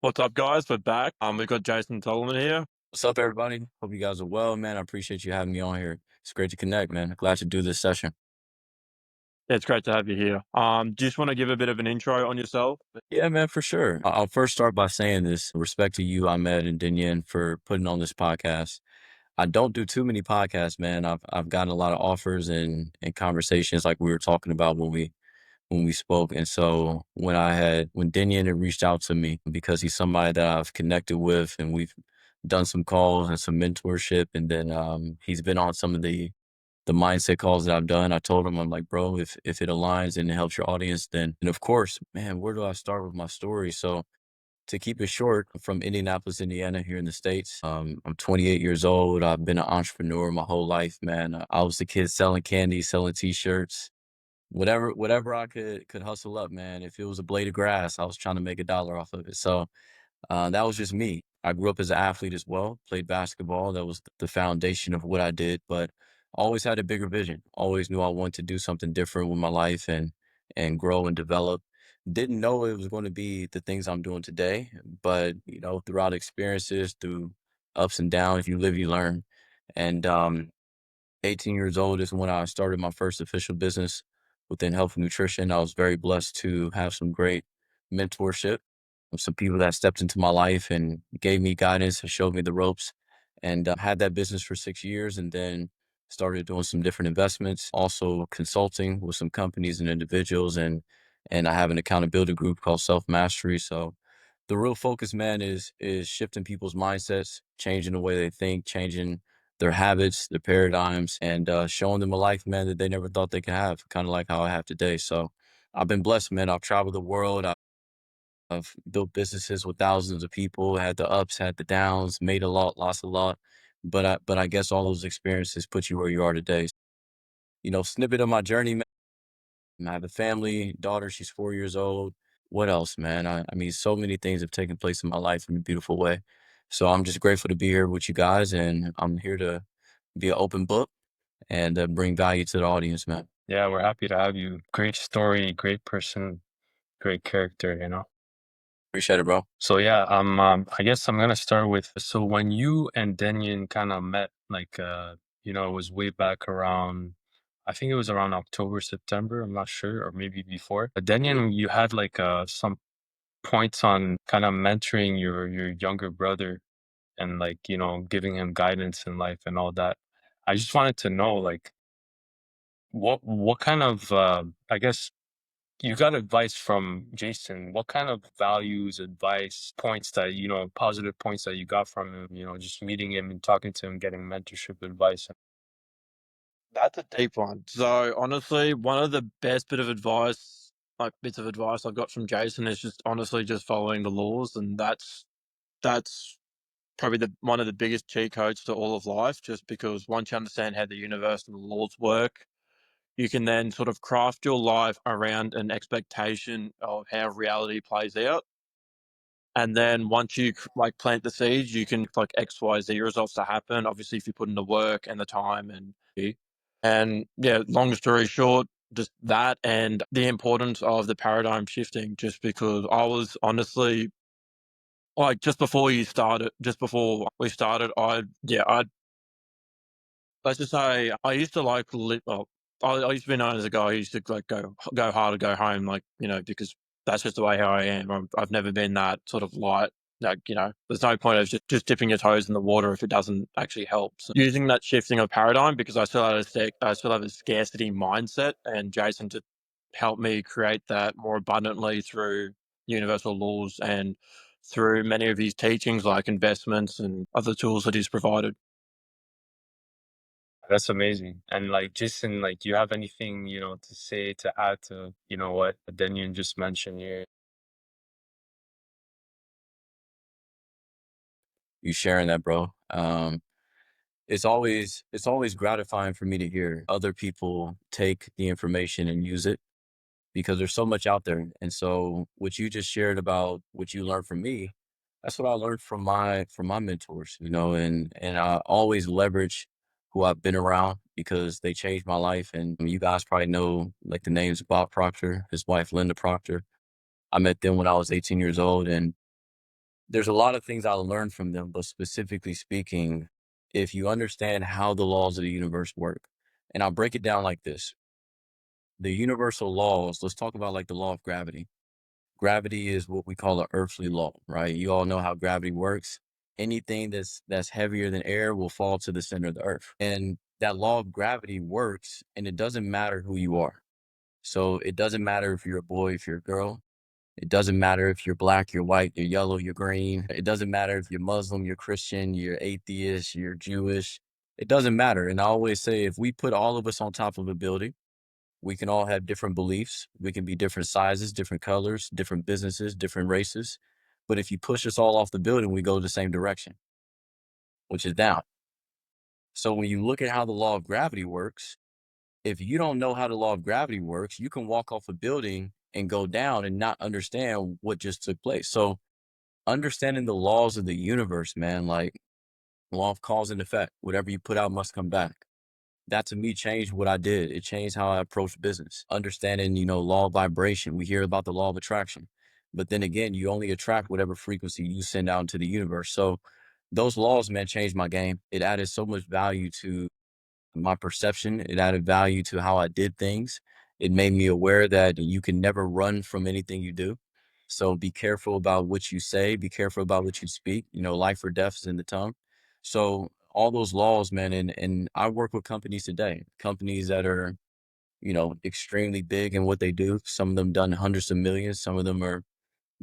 What's up, guys? We're back. We've got Jason Solomon here. What's up, everybody? Hope you guys are well, man. I appreciate you having me on here. It's great to connect, man. Glad to do this session. Yeah, it's great to have you here. Just want to give a bit of an intro on yourself. Yeah, man, for sure. I'll first start by saying this respect to you, Ahmed and Dinyan, for putting on this podcast. I don't do too many podcasts, man. I've gotten a lot of offers and conversations like we were talking about when we spoke. And so when Dinyan had reached out to me because he's somebody that I've connected with and we've done some calls and some mentorship, and then he's been on some of the mindset calls that I've done. I told him, I'm like, bro, if it aligns and it helps your audience, then and of course, man, where do I start with my story? So to keep it short, I'm from Indianapolis, Indiana, here in the States. I'm 28 years old. I've been an entrepreneur my whole life, man. I was the kid selling candy, selling t-shirts, whatever I could hustle up, man. If it was a blade of grass, I was trying to make a dollar off of it. So that was just me. I grew up as an athlete as well, played basketball. That was the foundation of what I did, but always had a bigger vision. Always knew I wanted to do something different with my life and grow and develop. Didn't know it was going to be the things I'm doing today, but throughout experiences, through ups and downs, you live, you learn. And 18 years old is when I started my first official business within health and nutrition. I was very blessed to have some great mentorship of some people that stepped into my life and gave me guidance and showed me the ropes. And had that business for 6 years, and then started doing some different investments, also consulting with some companies and individuals. And I have an accountability group called Self Mastery. So the real focus, man, is shifting people's mindsets, changing the way they think, changing their habits, their paradigms, and showing them a life, man, that they never thought they could have, kind of like how I have today. So I've been blessed, man. I've traveled the world. I've built businesses with thousands of people, had the ups, had the downs, made a lot, lost a lot. But I guess all those experiences put you where you are today. Snippet of my journey, man. I have a family, daughter, she's 4 years old. What else, man? I mean, so many things have taken place in my life in a beautiful way. So I'm just grateful to be here with you guys, and I'm here to be an open book and bring value to the audience, man. Yeah, we're happy to have you. Great story, great person, great character. Appreciate it, bro. So yeah, I guess I'm gonna start with so when you and Denyon kind of met, like it was way back around. I think it was around October, September. I'm not sure, or maybe before. But Denyon, you had like some points on kind of mentoring your younger brother and like giving him guidance in life and all that. I just wanted to know like what kind of I guess you got advice from Jason. What kind of values, advice, points that positive points that you got from him, just meeting him and talking to him, getting mentorship advice. That's a deep one. So honestly, one of the best bits of advice I've got from Jason is just honestly just following the laws, and that's probably the one of the biggest cheat codes to all of life. Just because once you understand how the universe and the laws work, you can then sort of craft your life around an expectation of how reality plays out. And then once you like plant the seeds, you can like X, Y, Z results to happen. Obviously, if you put in the work and the time and yeah, long story short, just that and the importance of the paradigm shifting. Just because I was honestly like just before we started, I let's just say I used to like well, I used to be known as a guy who used to like go hard or go home, like because that's just the way how I am. I've never been that sort of light. Like there's no point of just dipping your toes in the water if it doesn't actually help. So using that shifting of paradigm because I still have a scarcity mindset, and Jason to help me create that more abundantly through universal laws and through many of his teachings like investments and other tools that he's provided. That's amazing. And like Jason, like do you have anything, to say to add to, what Daniel just mentioned here? You sharing that, bro. It's always gratifying for me to hear other people take the information and use it because there's so much out there. And so what you just shared about what you learned from me, that's what I learned from my mentors, and I always leverage who I've been around because they changed my life. And you guys probably know like the names Bob Proctor, his wife Linda Proctor. I met them when I was 18 years old, and there's a lot of things I learned from them, but specifically speaking, if you understand how the laws of the universe work, and I'll break it down like this. The universal laws, let's talk about like the law of gravity. Gravity is what we call an earthly law, right? You all know how gravity works. Anything that's heavier than air will fall to the center of the earth. And that law of gravity works, and it doesn't matter who you are. So it doesn't matter if you're a boy, if you're a girl. It doesn't matter if you're black, you're white, you're yellow, you're green. It doesn't matter if you're Muslim, you're Christian, you're atheist, you're Jewish. It doesn't matter. And I always say if we put all of us on top of a building, we can all have different beliefs. We can be different sizes, different colors, different businesses, different races. But if you push us all off the building, we go the same direction, which is down. So when you look at how the law of gravity works, if you don't know how the law of gravity works, you can walk off a building and go down and not understand what just took place. So understanding the laws of the universe, man, like law of cause and effect, whatever you put out must come back. That to me changed what I did. It changed how I approached business. Understanding, law of vibration. We hear about the law of attraction, but then again, you only attract whatever frequency you send out into the universe. So those laws, man, changed my game. It added so much value to my perception. It added value to how I did things. It made me aware that you can never run from anything you do. So be careful about what you say, be careful about what you speak. Life or death is in the tongue. So all those laws, man, and I work with companies today, companies that are, extremely big in what they do. Some of them done hundreds of millions, some of them are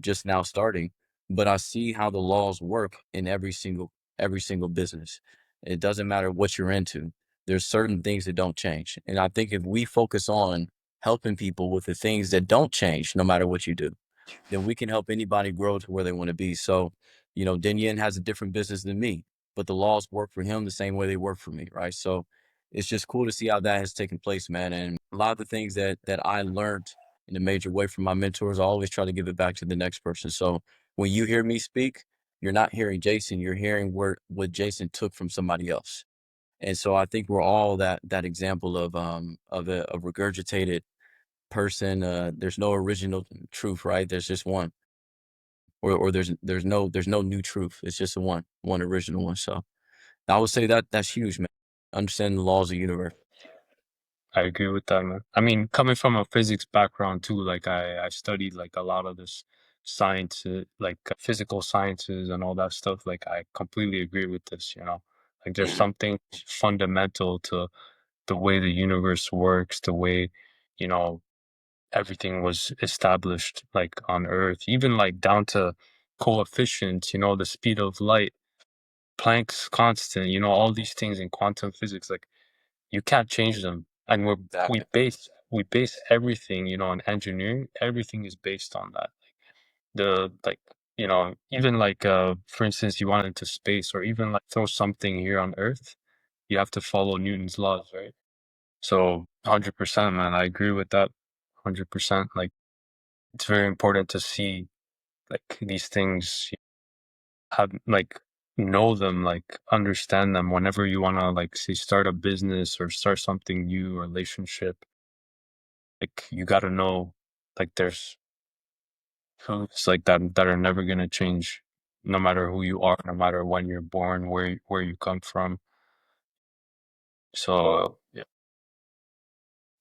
just now starting, but I see how the laws work in every single business. It doesn't matter what you're into. There's certain things that don't change. And I think if we focus on helping people with the things that don't change, no matter what you do, then we can help anybody grow to where they want to be. So, Denyen has a different business than me, but the laws work for him the same way they work for me, right? So it's just cool to see how that has taken place, man. And a lot of the things that I learned in a major way from my mentors, I always try to give it back to the next person. So when you hear me speak, you're not hearing Jason, you're hearing what Jason took from somebody else. And so I think we're all that example of a regurgitated person. There's no original truth, right? There's just one. Or there's no new truth. It's just one original one. So I would say that's huge, man. Understanding the laws of the universe. I agree with that, man. I mean, coming from a physics background too, like I studied like a lot of this science, like physical sciences and all that stuff. Like I completely agree with this, you know. Like there's something fundamental to the way the universe works, the way, you know, everything was established like on Earth, even like down to coefficients, you know, the speed of light, Planck's constant, you know, all these things in quantum physics, like you can't change them. And we Exactly. base everything, you know, in engineering, everything is based on that. The like, you know, even like for instance, you want into space or even like throw something here on Earth, you have to follow Newton's laws, right? So 100%, man, I agree with that. 100%. Like it's very important to see like these things, have like know them, like understand them whenever you want to like say start a business or start something new, relationship. Like you got to know like there's truths like that are never going to change, no matter who you are, no matter when you're born, where you come from. So yeah.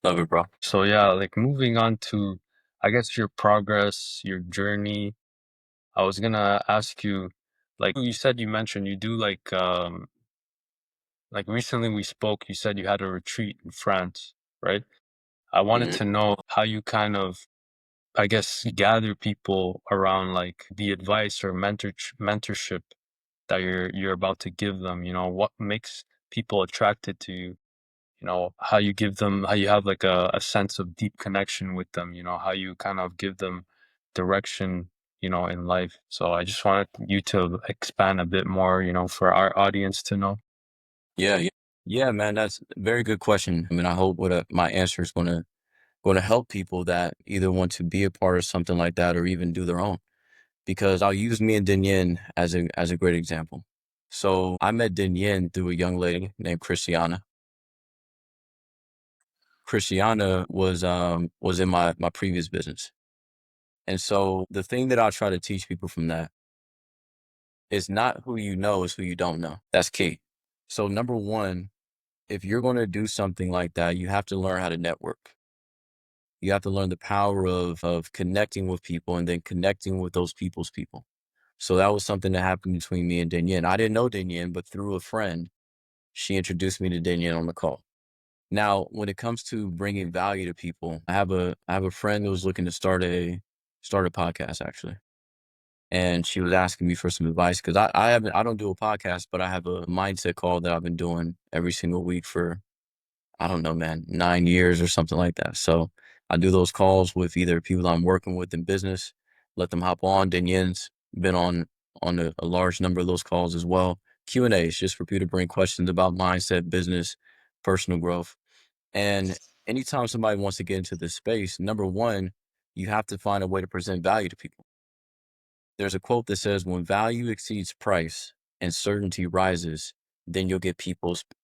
Love it, bro. So yeah, like moving on to, I guess, your progress, your journey. I was gonna ask you, like you said, you mentioned you do like recently we spoke, you said you had a retreat in France, right? I wanted Mhm. to know how you kind of, I guess, gather people around like the advice or mentorship that you're about to give them. You know, what makes people attracted to you? You know, how you give them, how you have like a sense of deep connection with them. You know, how you kind of give them direction. You know, in life. So I just wanted you to expand a bit more. You know, for our audience to know. Yeah, yeah. Yeah, man, that's a very good question. I mean, I hope my answer is gonna help people that either want to be a part of something like that or even do their own. Because I'll use me and Denyen as a great example. So I met Denyen through a young lady named Christiana. Christiana was in my previous business. And so the thing that I try to teach people from that It's not who you know, it's who you don't know. That's key. So number one, if you're going to do something like that, you have to learn how to network. You have to learn the power of connecting with people and then connecting with those people's people. So that was something that happened between me and Danielle. I didn't know Danielle, but through a friend, she introduced me to Danielle on the call. Now, when it comes to bringing value to people, I have a friend who was looking to start a podcast actually, and she was asking me for some advice because I don't do a podcast, but I have a mindset call that I've been doing every single week for I don't know, man, 9 years or something like that. So I do those calls with either people I'm working with in business, let them hop on. Danienne's been on a large number of those calls as well. Q&As just for people to bring questions about mindset, business, personal growth. And anytime somebody wants to get into this space, number one, you have to find a way to present value to people. There's a quote that says, when value exceeds price and certainty rises, then you'll get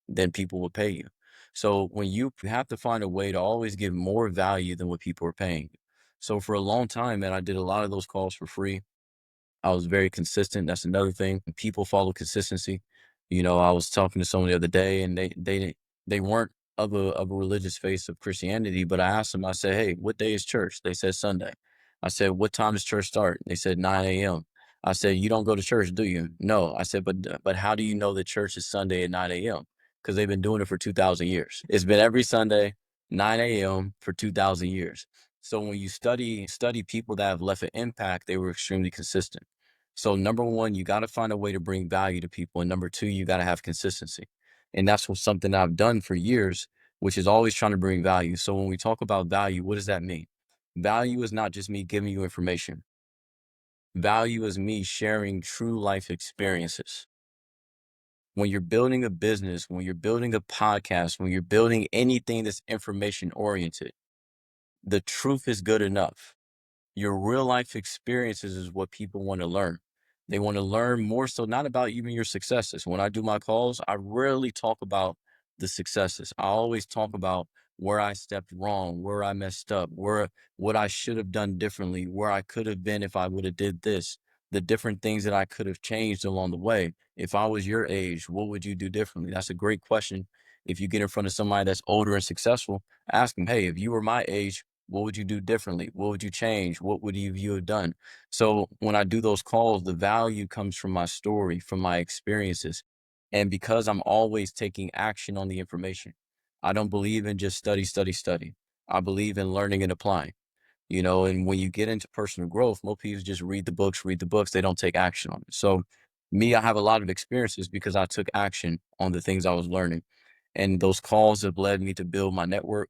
then people will pay you. So when you have to find a way to always give more value than what people are paying. So for a long time, man, I did a lot of those calls for free. I was very consistent. That's another thing. People follow consistency. I was talking to someone the other day, and they weren't of a religious faith of Christianity, but I asked them. I said, "Hey, what day is church?" They said Sunday. I said, "What time does church start?" They said 9 a.m. I said, "You don't go to church, do you?" No. I said, "But how do you know that church is Sunday at 9 a.m.?" Because they've been doing it for 2,000 years. It's been every Sunday, 9 a.m. for 2,000 years. So when you study people that have left an impact, they were extremely consistent. So number one, you got to find a way to bring value to people. And number two, you got to have consistency. And that's something I've done for years, which is always trying to bring value. So when we talk about value, what does that mean? Value is not just me giving you information. Value is me sharing true life experiences. When you're building a business, when you're building a podcast, when you're building anything that's information oriented, the truth is good enough. Your real life experiences is what people want to learn. They want to learn more so not about even your successes. When I do my calls, I rarely talk about the successes. I always talk about where I stepped wrong, where I messed up, where what I should have done differently, where I could have been if I would have did this, the different things that I could have changed along the way. If I was your age, what would you do differently? That's a great question. If you get in front of somebody that's older and successful, ask them, hey, if you were my age, what would you do differently? What would you change? What would you have done? So when I do those calls, the value comes from my story, from my experiences. And because I'm always taking action on the information, I don't believe in just study, study, study. I believe in learning and applying, and when you get into personal growth, most people just read the books, they don't take action on it. So me, I have a lot of experiences because I took action on the things I was learning. And those calls have led me to build my network,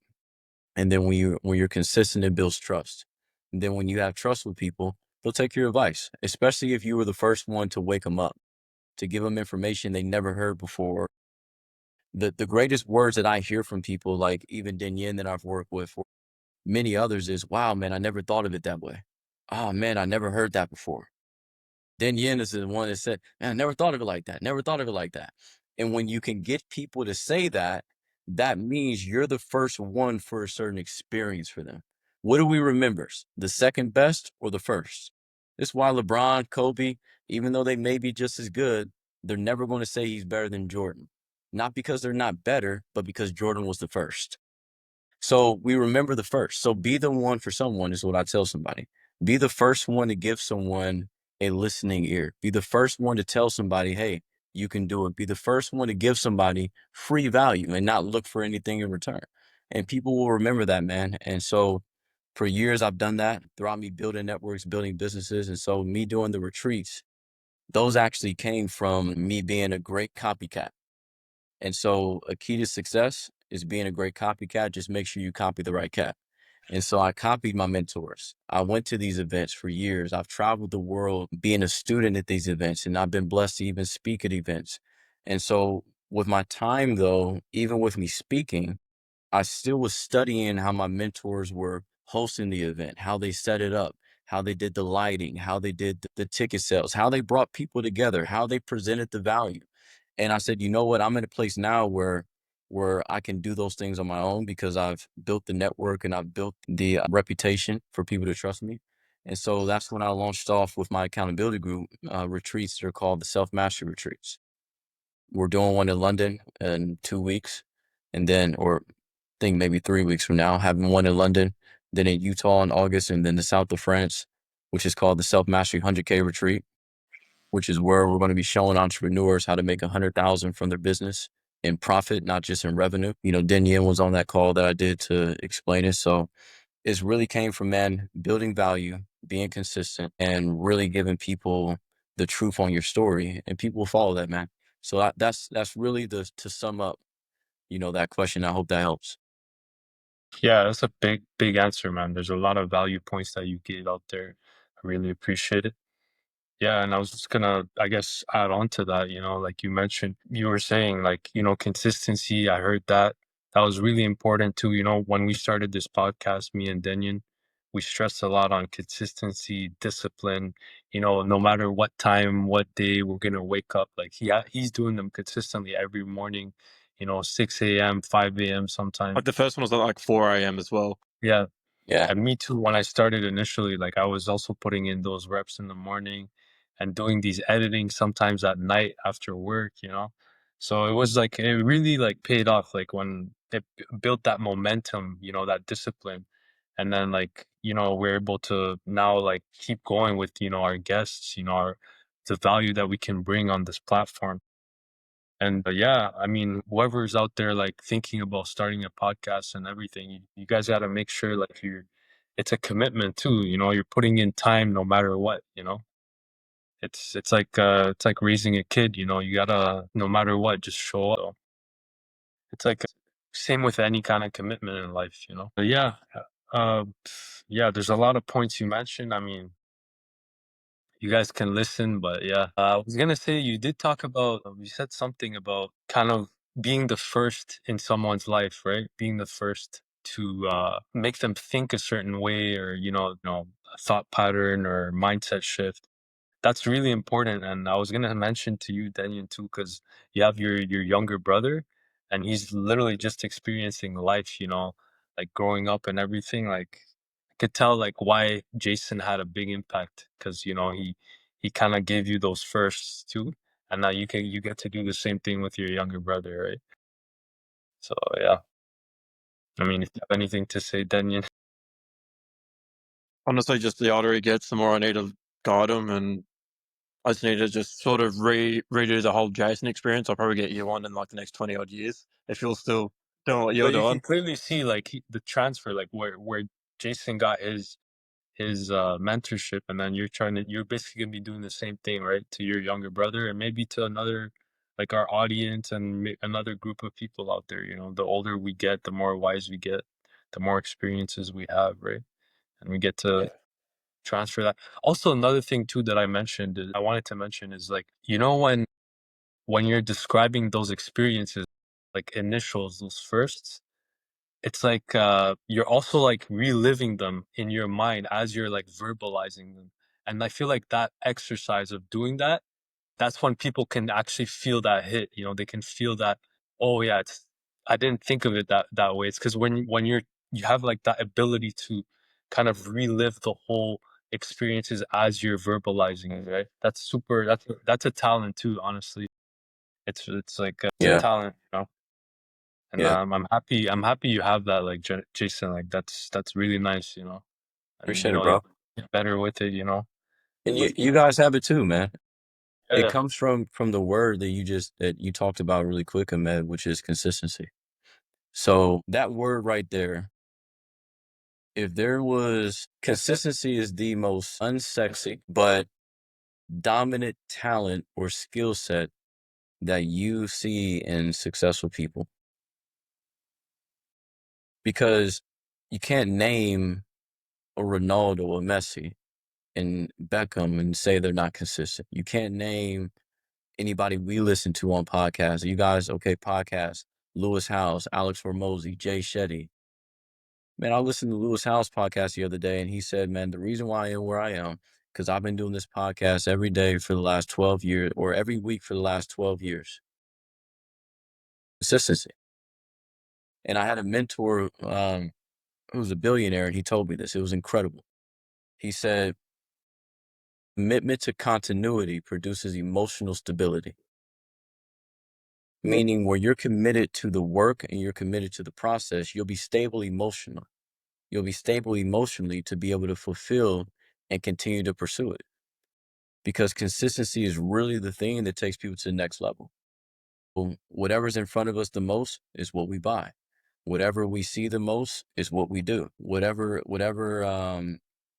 and then when you're consistent, it builds trust. And then when you have trust with people, they'll take your advice, especially if you were the first one to wake them up, to give them information they never heard before. The greatest words that I hear from people, like even Denyen that I've worked with, or many others, is, "Wow, man, I never thought of it that way. Oh man, I never heard that before." Dan Yen is the one that said, "Man, I never thought of it like that. Never thought of it like that." And when you can get people to say that, that means you're the first one for a certain experience for them. What do we remember? The second best or the first? This is why LeBron, Kobe, even though they may be just as good, they're never going to say he's better than Jordan. Not because they're not better, but because Jordan was the first. So we remember the first. So be the one for someone is what I tell somebody. Be the first one to give someone a listening ear. Be the first one to tell somebody, hey, you can do it. Be the first one to give somebody free value and not look for anything in return. And people will remember that, man. And so for years, I've done that throughout me building networks, building businesses. And so me doing the retreats, those actually came from me being a great copycat. And so a key to success is being a great copycat. Just make sure you copy the right cat. And so I copied my mentors. I went to these events for years. I've traveled the world being a student at these events, and I've been blessed to even speak at events. And so with my time, though, even with me speaking, I still was studying how my mentors were hosting the event, how they set it up, how they did the lighting, how they did the ticket sales, how they brought people together, how they presented the value. And I said, you know what? I'm in a place now where I can do those things on my own because I've built the network and I've built the reputation for people to trust me. And so that's when I launched off with my accountability group retreats. They're called the Self Mastery Retreats. We're doing one in London in 2 weeks, and then, or I think maybe 3 weeks from now, having one in London, then in Utah in August, and then the south of France, which is called the Self Mastery 100K Retreat, which is where we're going to be showing entrepreneurs how to make 100,000 from their business in profit, not just in revenue. You know, Denyen was on that call that I did to explain it. So it's really came from, man, building value, being consistent, and really giving people the truth on your story, and people will follow that, man. So that's really the to sum up, that question. I hope that helps. Yeah, that's a big answer, man. There's a lot of value points that you gave out there. I really appreciate it. Yeah, and I was just gonna, I guess, add on to that, like you mentioned, you were saying, like, consistency. I heard that. That was really important too. When we started this podcast, me and Denyon, we stressed a lot on consistency, discipline, no matter what time, what day we're gonna wake up. Like he's doing them consistently every morning, 6 a.m., 5 a.m. sometimes. Like the first one was at like 4 a.m. as well. Yeah. Yeah, And me too, when I started initially, like I was also putting in those reps in the morning and doing these editing sometimes at night after work. So it was like it really like paid off like when it built that momentum, that discipline. And then like, we're able to now like keep going with, our guests, the value that we can bring on this platform. And yeah, I mean, whoever's out there like thinking about starting a podcast and everything, you guys got to make sure like it's a commitment too. You're putting in time no matter what. It's like raising a kid. You gotta no matter what, just show up. So it's like same with any kind of commitment in life. But yeah, uh, yeah. There's a lot of points you mentioned. I mean, you guys can listen, but yeah. I was gonna say you did talk about you said something about kind of being the first in someone's life, right? Being the first to make them think a certain way or a thought pattern or mindset shift. That's really important, and I was gonna mention to you, Daniel, too, because you have your younger brother, and he's literally just experiencing life, like growing up and everything. Like, I could tell like why Jason had a big impact because he kind of gave you those firsts too, and now you get to do the same thing with your younger brother, right? So yeah, I mean, if you have anything to say, Daniel. Honestly, just the older he gets, the more I need to guide him, and I just need to just sort of redo the whole Jason experience. I'll probably get year one in like the next 20 odd years if you're still doing what you're But you can doing. clearly see like the transfer, like where Jason got his mentorship, and then you're basically gonna be doing the same thing, right, to your younger brother and maybe to another, like our audience and another group of people out there. The older we get, the more wise we get, the more experiences we have, right, and we get to yeah, transfer that. Also, another thing too that I wanted to mention is like, when you're describing those experiences, like initials, those firsts, it's like, you're also, like, reliving them in your mind as you're, like, verbalizing them, and I feel like that exercise of doing that, that's when people can actually feel that hit, they can feel that, "Oh, yeah, I didn't think of it that way." It's because when you have, like, that ability to kind of relive the whole experiences as you're verbalizing it, right? That's a talent too, honestly. It's like, it's a yeah, talent. And yeah. I'm happy you have that, like Jason. Like that's really nice. And Appreciate it, you bro. get better with it. And But you guys have it too, man. It yeah, comes from the word that you talked about really quick, Ahmed, which is consistency. So that word right there, if there was consistency is the most unsexy but dominant talent or skill set that you see in successful people, because you can't name a Ronaldo, a Messi, and Beckham and say they're not consistent. You can't name anybody we listen to on podcasts. You guys, okay, podcasts, Lewis House, Alex Hormozy, Jay Shetty. Man, I listened to Lewis House podcast the other day, and he said, man, the reason why I am where I am, because I've been doing this podcast every day for the last 12 years, or every week for the last 12 years. Consistency. And I had a mentor who was a billionaire, and he told me this. It was incredible. He said, commitment to continuity produces emotional stability, meaning where you're committed to the work and you're committed to the process, you'll be stable emotional. You'll be stable emotionally to be able to fulfill and continue to pursue it, because consistency is really the thing that takes people to the next level. Whatever's in front of us the most is what we buy. Whatever we see the most is what we do. Whatever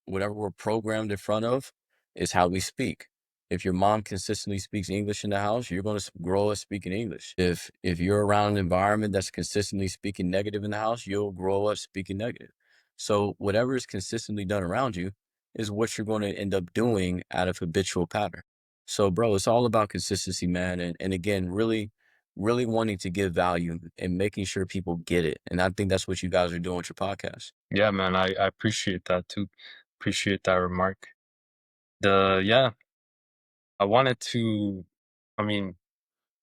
we're programmed in front of is how we speak. If your mom consistently speaks English in the house, you're going to grow up speaking English. If you're around an environment that's consistently speaking negative in the house, you'll grow up speaking negative. So whatever is consistently done around you is what you're going to end up doing out of habitual pattern. So, bro, it's all about consistency, man. And again, really wanting to give value and making sure people get it. And I think that's what you guys are doing with your podcast. Yeah, man, I appreciate that too. Appreciate that remark. Yeah, I wanted to, I mean,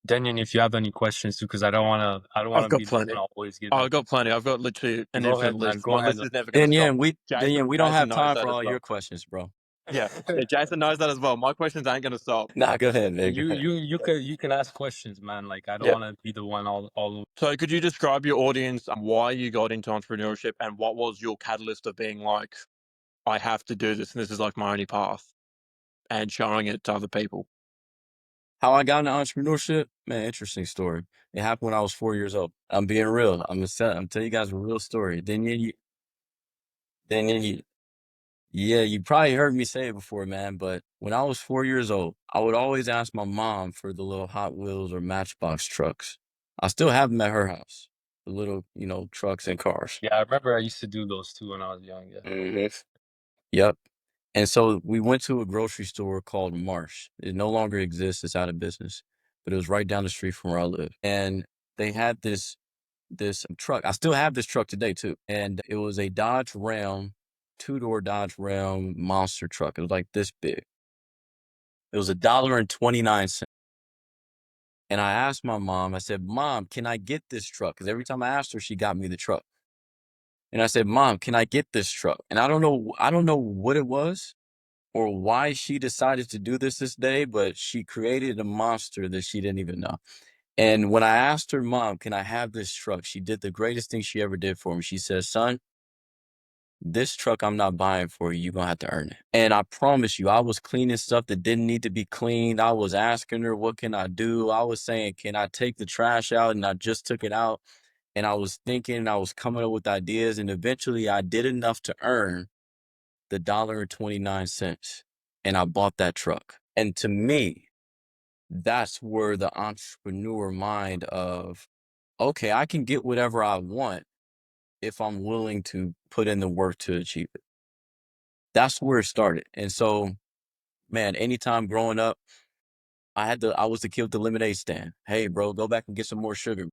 Daniel, if you have any questions too, because I don't I've wanna got be the plenty. one always Oh, giving. I've got plenty. I've got literally an Go infinite ahead, man. list. Go My ahead, list man. is never going to And stop. Then we don't Jason have knows time that for as all well. your questions, bro. Yeah, yeah. Jason knows that as well. My questions ain't going to stop. Nah, go ahead, man. Go ahead. You can ask questions, man. Like I don't Yeah. wanna be the one all. So, could you describe your audience and why you got into entrepreneurship and what was your catalyst of being like, I have to do this and this is like my only path, and showing it to other people? How I got into entrepreneurship, man, interesting story. It happened when I was 4 years old. I'm being real. I'm telling you guys a real story. Then you, yeah, you probably heard me say it before, man. But when I was 4 years old, I would always ask my mom for the little Hot Wheels or Matchbox trucks. I still have them at her house. The little, trucks and cars. Yeah, I remember I used to do those too when I was young. Yeah. Mhm. Yep. And so we went to a grocery store called Marsh. It no longer exists. It's out of business, but it was right down the street from where I live. And they had this truck. I still have this truck today too. And it was a Dodge Ram, two-door Dodge Ram monster truck. It was like this big. It was $1.29. And I asked my mom, I said, "Mom, can I get this truck?" Because every time I asked her, she got me the truck. And I said, "Mom, can I get this truck?" And I don't know what it was or why she decided to do this day, but she created a monster that she didn't even know. And when I asked her, "Mom, can I have this truck?" She did the greatest thing she ever did for me. She says, "Son, this truck I'm not buying for you. You're going to have to earn it." And I promise you, I was cleaning stuff that didn't need to be cleaned. I was asking her, "What can I do?" I was saying, "Can I take the trash out?" And I just took it out. And I was thinking, I was coming up with ideas. And eventually I did enough to earn the $1.29. And I bought that truck. And to me, that's where the entrepreneur mind of, okay, I can get whatever I want if I'm willing to put in the work to achieve it. That's where it started. And so, man, anytime growing up, I was the kid with the lemonade stand. "Hey, bro, go back and get some more sugar."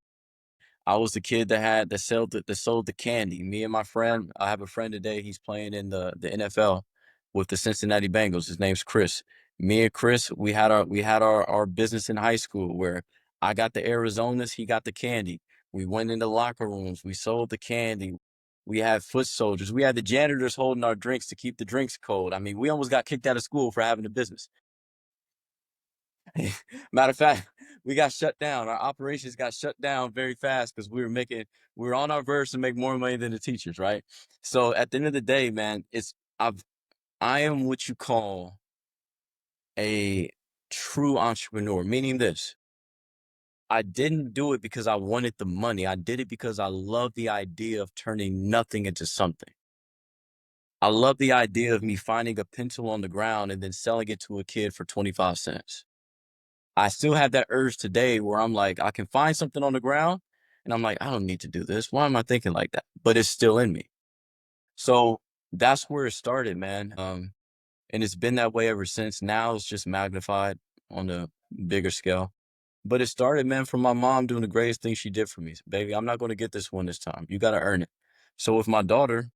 I was the kid that sold the candy. Me and my friend, I have a friend today. He's playing in the NFL with the Cincinnati Bengals. His name's Chris. Me and Chris, we had our business in high school where I got the Arizonas, he got the candy. We went into locker rooms, we sold the candy. We had foot soldiers. We had the janitors holding our drinks to keep the drinks cold. I mean, we almost got kicked out of school for having a business. Matter of fact, we got shut down. Our operations got shut down very fast because we were on our verge to make more money than the teachers, right? So at the end of the day, man, I am what you call a true entrepreneur, meaning this. I didn't do it because I wanted the money. I did it because I love the idea of turning nothing into something. I love the idea of me finding a pencil on the ground and then selling it to a kid for 25 cents. I still have that urge today where I'm like, I can find something on the ground and I'm like, I don't need to do this. Why am I thinking like that? But it's still in me. So that's where it started, man. And it's been that way ever since. Now it's just magnified on a bigger scale. But it started, man, from my mom doing the greatest thing she did for me. "Baby, I'm not going to get this one this time. You got to earn it." So with my daughter,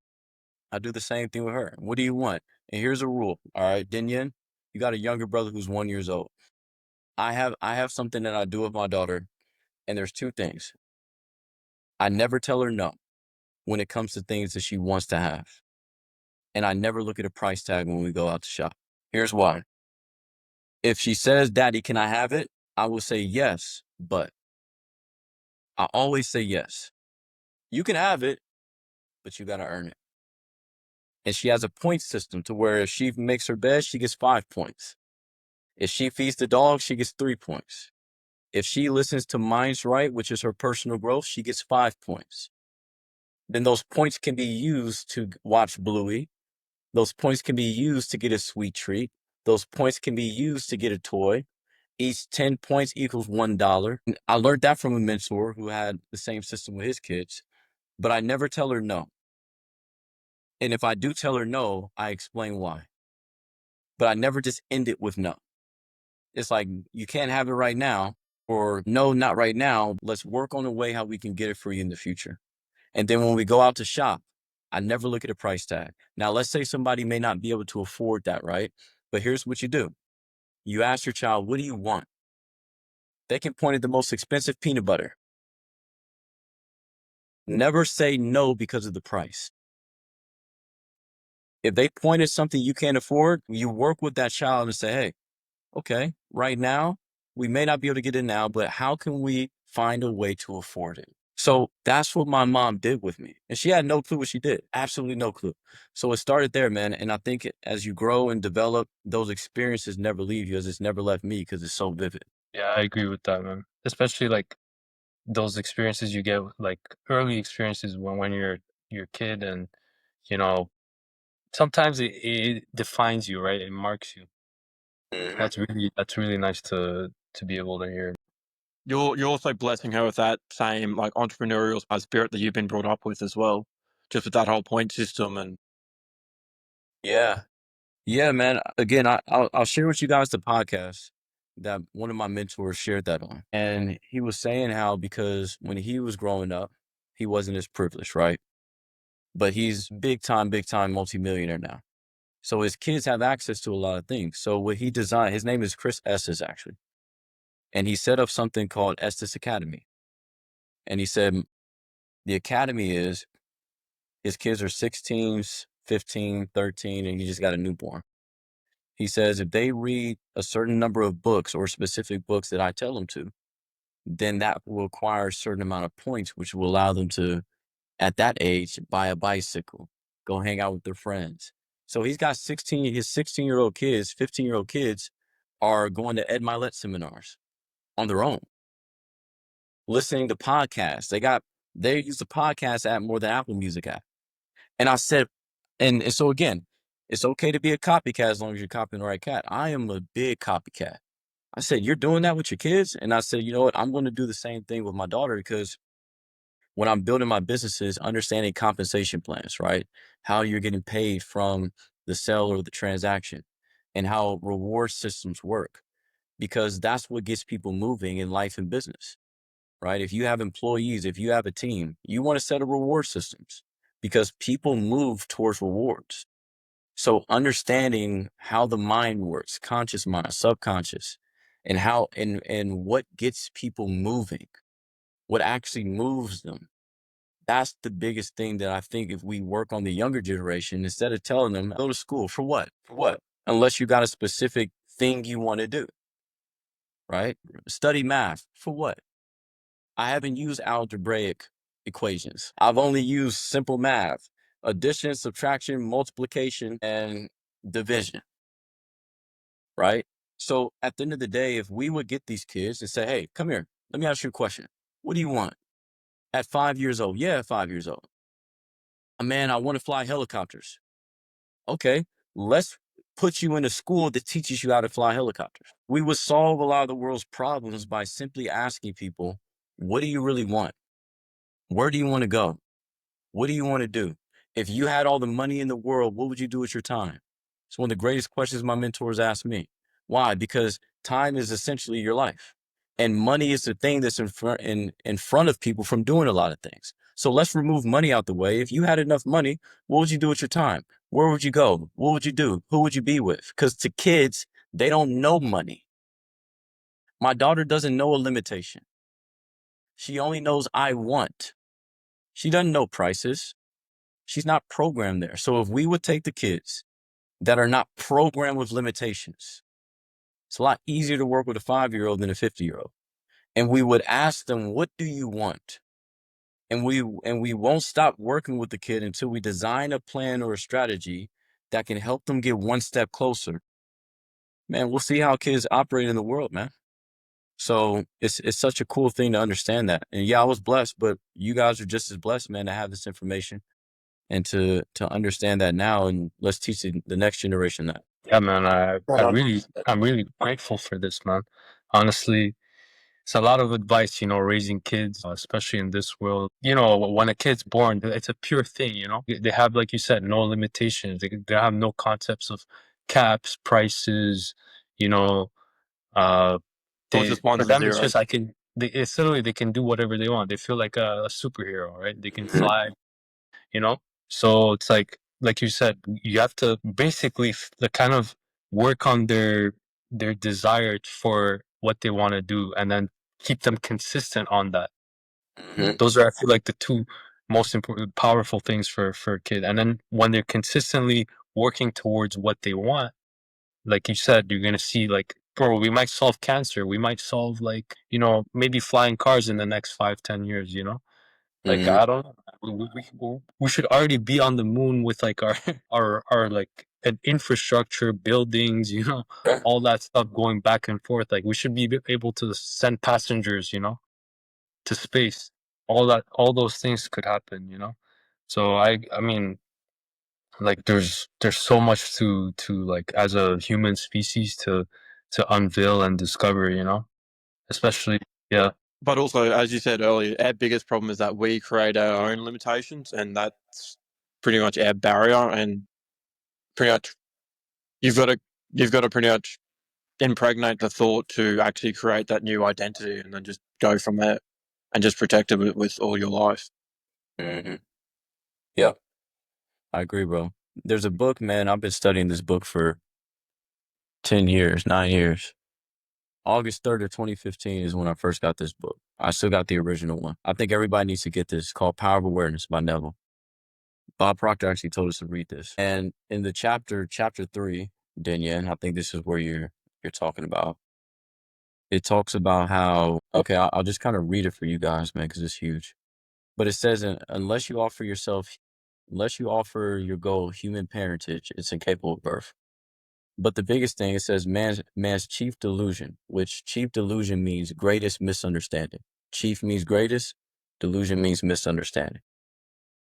I do the same thing with her. "What do you want?" And here's a rule. All right, Dinyan, you got a younger brother who's 1 years old. I have something that I do with my daughter, and there's two things. I never tell her no when it comes to things that she wants to have. and I never look at a price tag when we go out to shop. Here's why. If she says, "Daddy, can I have it?" I will say yes, but I always say yes. You can have it, but you got to earn it. And she has a point system to where if she makes her bed, she gets 5 points. If she feeds the dog, she gets 3 points. If she listens to Minds Right, which is her personal growth, she gets 5 points. Then those points can be used to watch Bluey. Those points can be used to get a sweet treat. Those points can be used to get a toy. Each 10 points equals $1. And I learned that from a mentor who had the same system with his kids, but I never tell her no. And if I do tell her no, I explain why. But I never just end it with no. It's like, you can't have it right now, or no, not right now. Let's work on a way how we can get it for you in the future. And then when we go out to shop, I never look at a price tag. Now, let's say somebody may not be able to afford that, right? But here's what you do. You ask your child, what do you want? They can point at the most expensive peanut butter. Never say no because of the price. If they point at something you can't afford, you work with that child and say, hey, okay, right now, we may not be able to get it now, but how can we find a way to afford it? So that's what my mom did with me. And she had no clue what she did. Absolutely no clue. So it started there, man. And I think as you grow and develop, those experiences never leave you, as it's never left me because it's so vivid. Yeah, I agree with that, man. Especially like those experiences you get, like early experiences when you're a kid, and you know, sometimes it defines you, right? It marks you. Mhm. That's really nice to be able to hear. You're also blessing her with that same, like, entrepreneurial spirit that you've been brought up with as well, just with that whole point system and Yeah. Yeah, man. Again, I'll share with you guys the podcast that one of my mentors shared that on. And he was saying how, because when he was growing up, he wasn't as privileged, right? But he's big time multimillionaire now. So his kids have access to a lot of things. So what he designed, his name is Chris Estes, actually. And he set up something called Estes Academy. And he said the academy is, his kids are 16, 15, 13, and he just got a newborn. He says if they read a certain number of books or specific books that I tell them to, then that will acquire a certain amount of points, which will allow them to, at that age, buy a bicycle, go hang out with their friends. So he's got his 16-year-old kids, 15-year-old kids are going to Ed Milet seminars on their own, listening to podcasts. They use the podcast app more than Apple Music app. And I said, and so again, it's okay to be a copycat as long as you're copying the right cat. I am a big copycat. I said, you're doing that with your kids? And I said, you know what? I'm going to do the same thing with my daughter, because when I'm building my businesses, understanding compensation plans, right? How you're getting paid from the sale or the transaction, and how reward systems work, because that's what gets people moving in life and business, right? If you have employees, if you have a team, you want to set a reward systems, because people move towards rewards. So understanding how the mind works, conscious mind, subconscious, and how and what gets people moving, what actually moves them. That's the biggest thing that I think, if we work on the younger generation, instead of telling them, go to school for what? For what? Unless you got a specific thing you want to do, right? Study math for what? I haven't used algebraic equations. I've only used simple math, addition, subtraction, multiplication, and division. Right? So at the end of the day, if we would get these kids and say, hey, come here, let me ask you a question. What do you want? At 5 years old? Yeah, at 5 years old. Man, I want to fly helicopters. Okay, let's put you in a school that teaches you how to fly helicopters. We would solve a lot of the world's problems by simply asking people, what do you really want? Where do you want to go? What do you want to do? If you had all the money in the world, what would you do with your time? It's one of the greatest questions my mentors asked me. Why? Because time is essentially your life. And money is the thing that's in front of people from doing a lot of things. So let's remove money out the way. If you had enough money, what would you do with your time? Where would you go? What would you do? Who would you be with? Because to kids, they don't know money. My daughter doesn't know a limitation. She only knows I want. She doesn't know prices. She's not programmed there. So if we would take the kids that are not programmed with limitations, it's a lot easier to work with a 5-year-old than a 50-year-old. And we would ask them, what do you want? And we won't stop working with the kid until we design a plan or a strategy that can help them get one step closer. Man, we'll see how kids operate in the world, man. So it's such a cool thing to understand that. And yeah, I was blessed, but you guys are just as blessed, man, to have this information and to understand that now. And let's teach the next generation that. Yeah, man. Right on. I'm really grateful for this, man. Honestly, it's a lot of advice, raising kids, especially in this world. When a kid's born, it's a pure thing, They have, like you said, no limitations. They have no concepts of caps, prices, you know, uh, Or they, just ones for and them, it's just, zeros. it's literally, they can do whatever they want. They feel like a superhero, right? They can fly, you know? So it's like you said, you have to basically the kind of work on their desire for what they want to do, and then keep them consistent on that. Mhm. Those are, I feel like, the two most important, powerful things for a kid. And then when they're consistently working towards what they want, like you said, you're gonna see, like, bro, we might solve cancer, we might solve, like, maybe flying cars in the next 5, 10 years. Like, Mhm. I don't know. We should already be on the moon with, like, our our like an infrastructure, buildings, all that stuff going back and forth. Like, we should be able to send passengers, to space. All those things could happen. So I mean, like, there's so much to like, as a human species, to unveil and discover. Especially, yeah. But also, as you said earlier, our biggest problem is that we create our own limitations, and that's pretty much our barrier. And pretty much, you've got to you've got to pretty much impregnate the thought to actually create that new identity, and then just go from there, and just protect it with all your life. Mhm. Yep, I agree, bro. There's a book, man. I've been studying this book for 10 years, 9 years. August 3rd of 2015 is when I first got this book. I still got the original one. I think everybody needs to get this. It's called Power of Awareness by Neville. Bob Proctor actually told us to read this. And in the chapter 3, Danielle, I think this is where you're talking about. It talks about how, okay, I'll just kind of read it for you guys, man, because it's huge. But it says, unless you offer your goal human parentage, it's incapable of birth. But the biggest thing, it says man's chief delusion, which chief delusion means greatest misunderstanding. Chief means greatest, delusion means misunderstanding.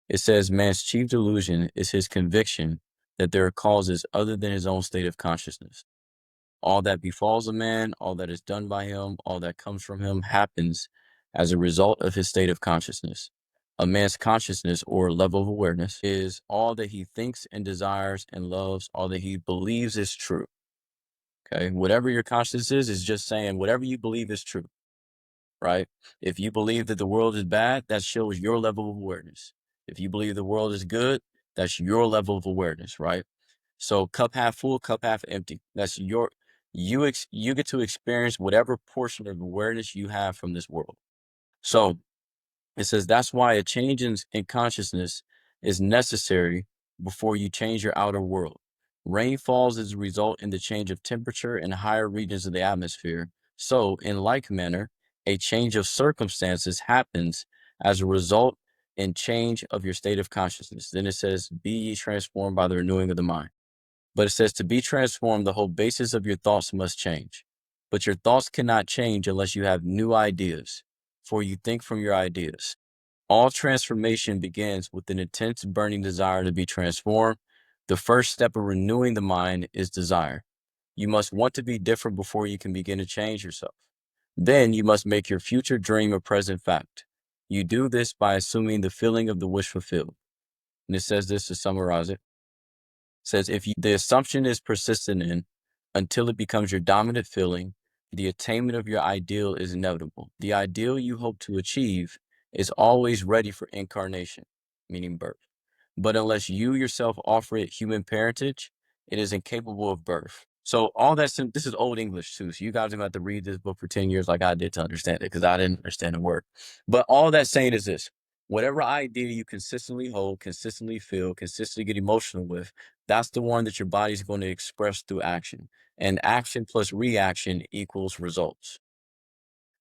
It says man's chief delusion is his conviction that there are causes other than his own state of consciousness. All that befalls a man, all that is done by him, all that comes from him happens as a result of his state of consciousness. A man's consciousness or level of awareness is all that he thinks and desires and loves, all that he believes is true. Okay. Whatever your consciousness is just saying whatever you believe is true, right? If you believe that the world is bad, that shows your level of awareness. If you believe the world is good, that's your level of awareness, right? So cup half full, cup half empty. That's you get to experience whatever portion of awareness you have from this world. So it says that's why a change in consciousness is necessary before you change your outer world. Rain falls as a result in the change of temperature in higher regions of the atmosphere. So, in like manner, a change of circumstances happens as a result in change of your state of consciousness. Then it says, be ye transformed by the renewing of the mind. But it says to be transformed, the whole basis of your thoughts must change. But your thoughts cannot change unless you have new ideas, for you think from your ideas. All transformation begins with an intense burning desire to be transformed. The first step of renewing the mind is desire. You must want to be different before you can begin to change yourself. Then you must make your future dream a present fact. You do this by assuming the feeling of the wish fulfilled. And it says this to summarize it. Says the assumption is persistent in until it becomes your dominant feeling, the attainment of your ideal is inevitable. The ideal you hope to achieve is always ready for incarnation, meaning birth. But unless you yourself offer it human parentage, it is incapable of birth. So all this is old English too. So you guys are going to have to read this book for 10 years like I did to understand it, because I didn't understand the word. But all that's saying is this. Whatever idea you consistently hold, consistently feel, consistently get emotional with, that's the one that your body's going to express through action. And action plus reaction equals results.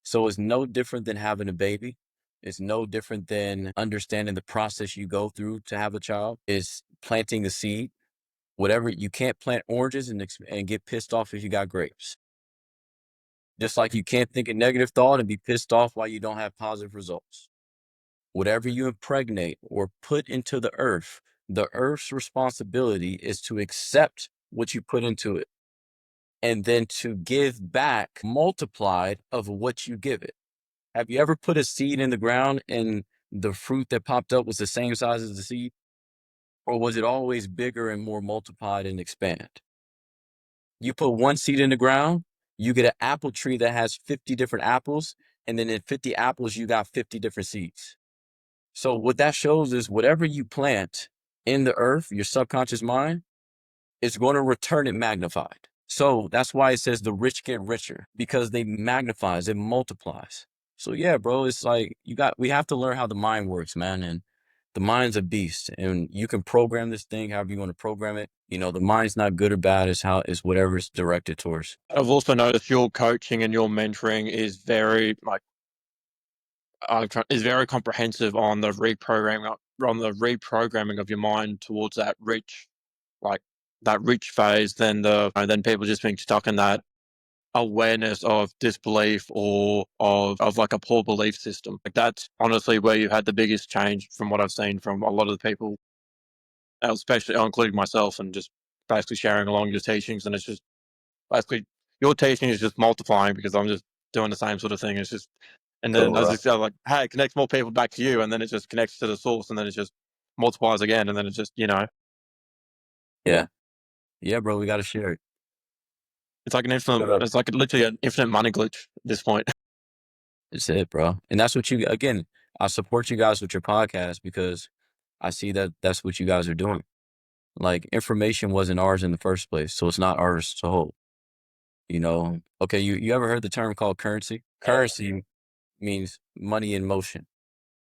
So it's no different than having a baby. It's no different than understanding the process you go through to have a child. It's planting a seed. Whatever, you can't plant oranges and get pissed off if you got grapes. Just like you can't think a negative thought and be pissed off while you don't have positive results. Whatever you impregnate or put into the earth's responsibility is to accept what you put into it and then to give back multiplied of what you give it. Have you ever put a seed in the ground and the fruit that popped up was the same size as the seed? Or was it always bigger and more multiplied and expand? You put one seed in the ground, you get an apple tree that has 50 different apples, and then in 50 apples, you got 50 different seeds. So what that shows is whatever you plant in the earth, your subconscious mind, is going to return it magnified. So that's why it says the rich get richer, because they magnifies, it multiplies. So yeah, bro, it's like we have to learn how the mind works, man. And the mind's a beast, and you can program this thing however you want to program it. The mind's not good or bad. It's whatever it's directed towards. I've also noticed your coaching and your mentoring is very is very comprehensive on the reprogramming of your mind towards that like rich phase then people just being stuck in that awareness of disbelief or of like a poor belief system. Like that's honestly where you had the biggest change from what I've seen from a lot of the people, especially including myself, and just basically sharing along your teachings. And it's just basically your teaching is just multiplying because I'm just doing the same sort of thing. It's just, and then So as it's like, hey, it connects more people back to you, and then it just connects to the source, and then it just multiplies again, and then it's just yeah, yeah, bro, we got to share it. it's like it's like literally an infinite money glitch at this point. It's it, bro. And that's what again, I support you guys with your podcast because I see that that's what you guys are doing. Like information wasn't ours in the first place, so it's not ours to hold. Okay, you ever heard the term called currency? Currency means money in motion,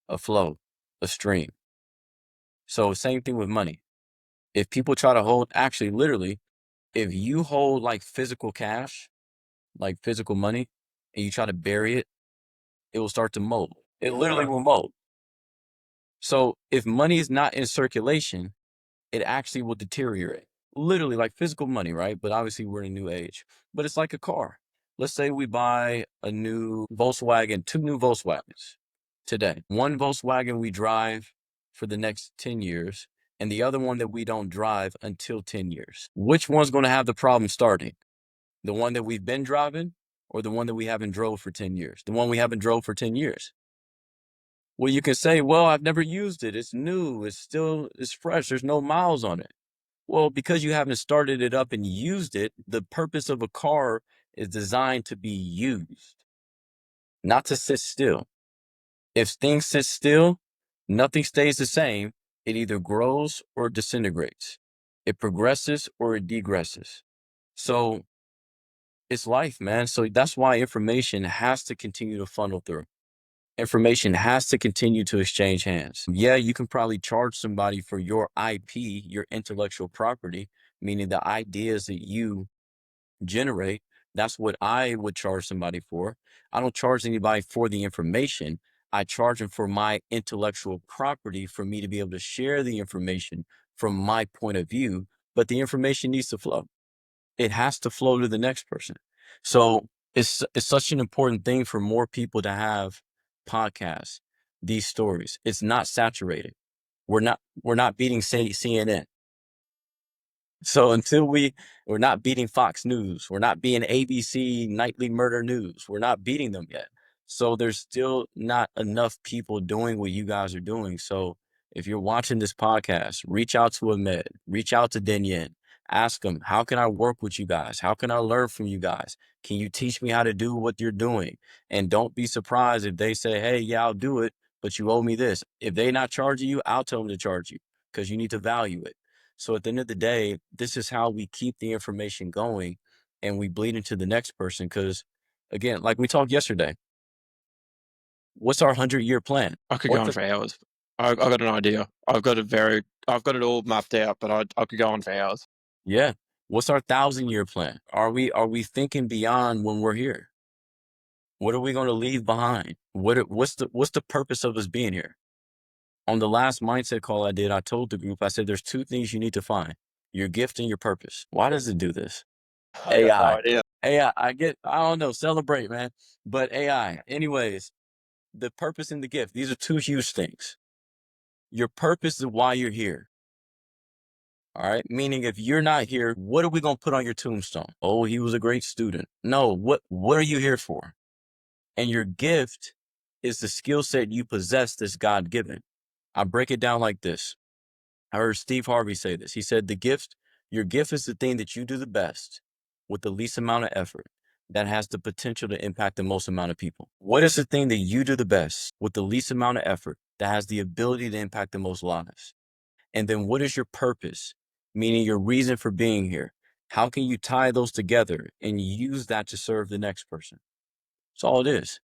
a flow, a stream. So same thing with money. If people try to hold, actually, literally, if you hold like physical cash, like physical money, and you try to bury it, it will start to mold. It literally will mold. So if money is not in circulation, it actually will deteriorate. Literally like physical money, right? But obviously we're in a new age. But it's like a car. Let's say we buy a new Volkswagen, 2 new Volkswagens today. One Volkswagen we drive for the next 10 years, and the other one that we don't drive until 10 years. Which one's going to have the problem starting? The one that we've been driving or the one that we haven't drove for 10 years? The one we haven't drove for 10 years. Well, you can say, well, I've never used it. It's new. It's fresh. There's no miles on it. Well, because you haven't started it up and used it, the purpose of a car is designed to be used, not to sit still. If things sit still, nothing stays the same. It either grows or disintegrates. It progresses or it degresses. So it's life, man. So that's why information has to continue to funnel through. Information has to continue to exchange hands. Yeah, you can probably charge somebody for your IP, your intellectual property, meaning the ideas that you generate. That's what I would charge somebody for. I don't charge anybody for the information. I charge them for my intellectual property for me to be able to share the information from my point of view, but the information needs to flow. It has to flow to the next person. So it's such an important thing for more people to have podcasts, these stories. It's not saturated. We're not beating CNN. So until we're not beating Fox News, we're not beating ABC nightly murder news. We're not beating them yet. So there's still not enough people doing what you guys are doing. So if you're watching this podcast, reach out to Ahmed, reach out to Denyen, ask them, how can I work with you guys? How can I learn from you guys? Can you teach me how to do what you're doing? And don't be surprised if they say, hey, yeah, I'll do it, but you owe me this. If they're not charging you, I'll tell them to charge you because you need to value it. So at the end of the day, this is how we keep the information going and we bleed into the next person. Because again, like we talked yesterday, What's our 100-year plan? I could go What's on the for hours. I've got an idea. I've got it all mapped out, but I could go on for hours. Yeah. What's our 1,000-year plan? Are we thinking beyond when we're here? What are we going to leave behind? What's the purpose of us being here? On the last mindset call I did, I told the group, I said, there's two things you need to find: your gift and your purpose. Why does it do this? I got no AI. idea. AI. I don't know, celebrate, man. But AI. Anyways, the purpose and the gift, these are two huge things. Your purpose is why you're here. All right. Meaning, if you're not here, what are we going to put on your tombstone? Oh, he was a great student. No, what are you here for? And your gift is the skill set you possess that's God given. I break it down like this. I heard Steve Harvey say this. He said, your gift is the thing that you do the best with the least amount of effort that has the potential to impact the most amount of people. What is the thing that you do the best with the least amount of effort that has the ability to impact the most lives? And then what is your purpose? Meaning your reason for being here. How can you tie those together and use that to serve the next person? That's all it is.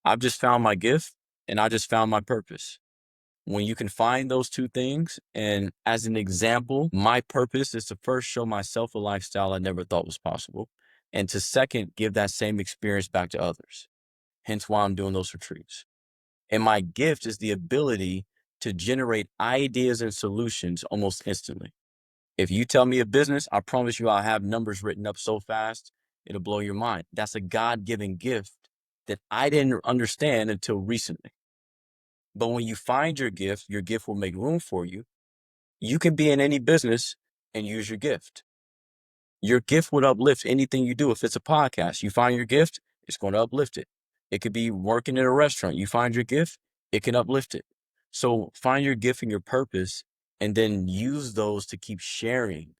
I've just found my gift and I just found my purpose. When you can find those two things, and as an example, my purpose is to first show myself a lifestyle I never thought was possible, and to second, give that same experience back to others. Hence why I'm doing those retreats. And my gift is the ability to generate ideas and solutions almost instantly. If you tell me a business, I promise you I'll have numbers written up so fast, it'll blow your mind. That's a God-given gift that I didn't understand until recently. But when you find your gift will make room for you. You can be in any business and use your gift. Your gift would uplift anything you do. If it's a podcast, you find your gift, it's going to uplift it. It could be working in a restaurant. You find your gift, it can uplift it. So find your gift and your purpose, and then use those to keep sharing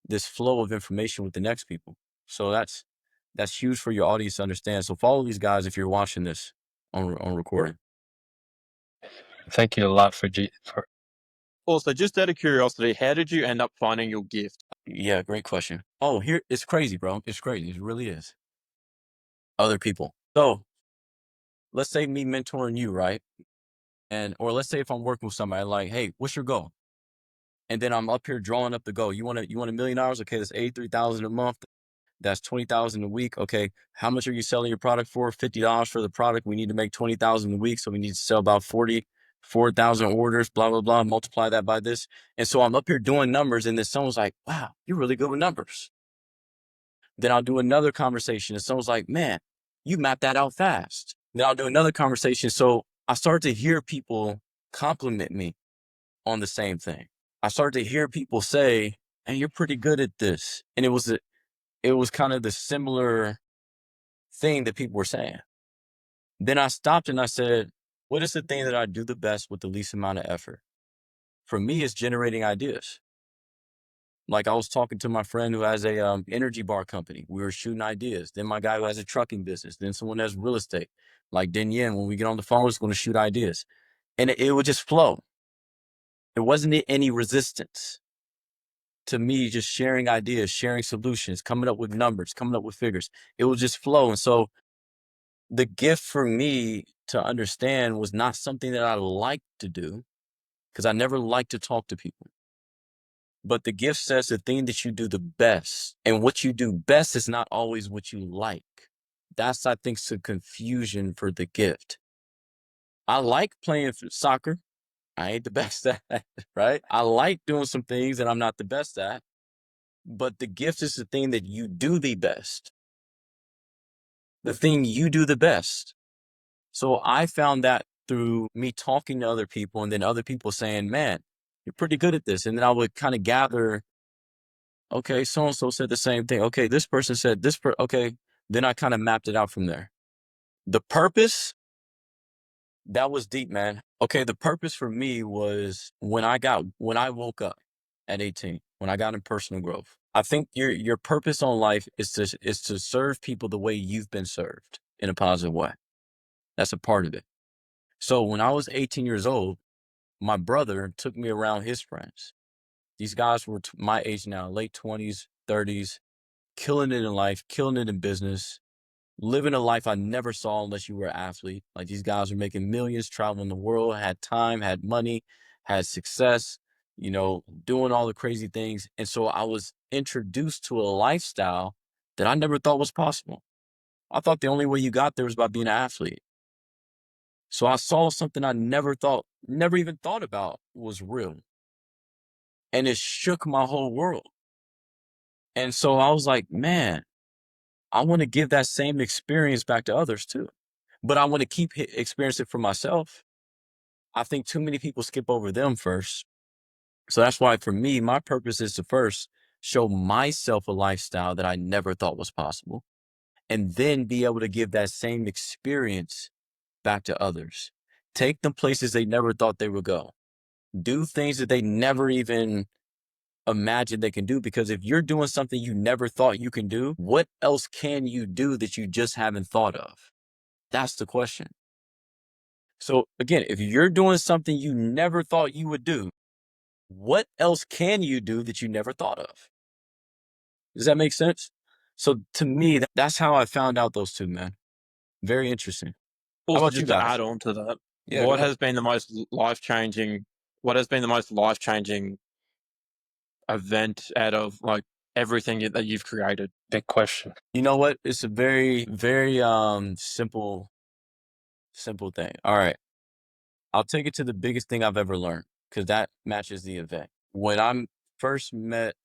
this flow of information with the next people. So that's huge for your audience to understand. So follow these guys if you're watching this on recording. Thank you a lot for Also, just out of curiosity, how did you end up finding your gift? Yeah, great question. Oh, here it's crazy, bro. It's crazy. It really is. Other people. So let's say me mentoring you, right? Or let's say if I'm working with somebody, like, hey, what's your goal? And then I'm up here drawing up the goal. You want $1 million? Okay, that's 83,000 a month. That's 20,000 a week. Okay, how much are you selling your product for? $50 for the product. We need to make 20,000 a week, so we need to sell about 44,000 orders. Blah blah blah. Multiply that by this, and so I'm up here doing numbers, and then someone's like, "Wow, you're really good with numbers." Then I'll do another conversation, and someone's like, "Man, you mapped that out fast." Then I'll do another conversation. So I start to hear people compliment me on the same thing. I start to hear people say, "Hey, you're pretty good at this," and it was kind of the similar thing that people were saying. Then I stopped and I said, what is the thing that I do the best with the least amount of effort? For me, it's generating ideas. Like I was talking to my friend who has a energy bar company. We were shooting ideas. Then my guy who has a trucking business. Then someone who has real estate. Like Den Yen, when we get on the phone, we're just going to shoot ideas. And it would just flow. There wasn't any resistance to me just sharing ideas, sharing solutions, coming up with numbers, coming up with figures. It would just flow. And so the gift for me to understand was not something that I liked to do, because I never liked to talk to people. But the gift says the thing that you do the best, and what you do best is not always what you like. That's, I think, some confusion for the gift. I like playing soccer. I ain't the best at it, right? I like doing some things that I'm not the best at, but the gift is the thing that you do the best. The thing you do the best. So I found that through me talking to other people, and then other people saying, man, you're pretty good at this. And then I would kind of gather, okay, so-and-so said the same thing. Okay, this person said this, okay. Then I kind of mapped it out from there. The purpose, that was deep, man. Okay, the purpose for me was when I woke up at 18, when I got in personal growth. I think your purpose on life is to serve people the way you've been served in a positive way. That's a part of it. So when I was 18 years old, my brother took me around his friends. These guys were my age now, late 20s, 30s, killing it in life, killing it in business. living a life I never saw unless you were an athlete. Like these guys were making millions, traveling the world, had time, had money, had success, doing all the crazy things. And so I was introduced to a lifestyle that I never thought was possible. I thought the only way you got there was by being an athlete. So I saw something I never even thought about was real. And it shook my whole world. And so I was like, man, I want to give that same experience back to others too. But I want to keep experiencing it for myself. I think too many people skip over them first. So that's why for me, my purpose is to first show myself a lifestyle that I never thought was possible, and then be able to give that same experience back to others. Take them places they never thought they would go. Do things that they never even imagined they can do. Because if you're doing something you never thought you can do, what else can you do that you just haven't thought of? That's the question. So again, if you're doing something you never thought you would do, what else can you do that you never thought of? Does that make sense? So to me, that's how I found out those two, man. Very interesting. How Also, about you just to guys? add on to that, Yeah, go what ahead. has been the most life changing? What has been the most life changing event out of like everything that you've created? Big question. You know what? It's a very, very simple thing. All right. I'll take it to the biggest thing I've ever learned because that matches the event. When I first met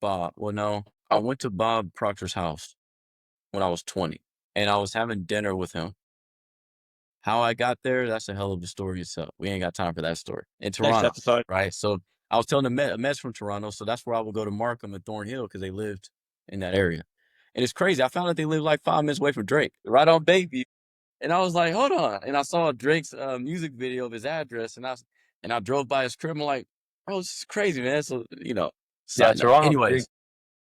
Bob, well, no, I went to Bob Proctor's house when I was 20 and I was having dinner with him. How I got there, that's a hell of a story itself. We ain't got time for that story. In Next Toronto, episode. right? So I was telling a Mets from Toronto, so that's where I would go to Markham and Thornhill because they lived in that area. And it's crazy. I found out they lived like 5 minutes away from Drake, right on Bayview. And I was like, hold on. And I saw Drake's music video of his address, and I drove by his crib. I'm like, bro, this is crazy, man. So Yeah, side note. Toronto's big. Anyways,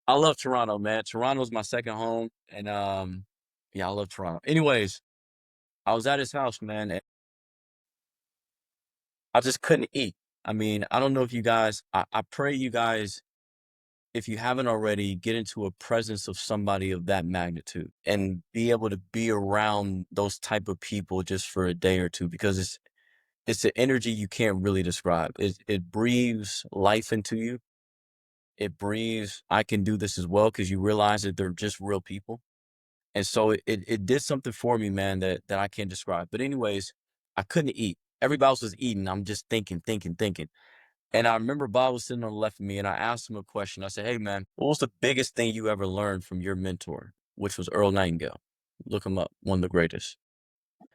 I love Toronto, man. Toronto's my second home, and yeah, I love Toronto. Anyways, I was at his house, man, and I just couldn't eat. I mean, I don't know if you guys. I pray you guys, if you haven't already, get into a presence of somebody of that magnitude and be able to be around those type of people just for a day or two because it's an energy you can't really describe. It breathes life into you. It breathes, I can do this as well because you realize that they're just real people. And so it did something for me, man, that I can't describe. But anyways, I couldn't eat. Everybody else was eating. I'm just thinking. And I remember Bob was sitting on the left of me and I asked him a question. I said, hey, man, what was the biggest thing you ever learned from your mentor, which was Earl Nightingale? Look him up, one of the greatest.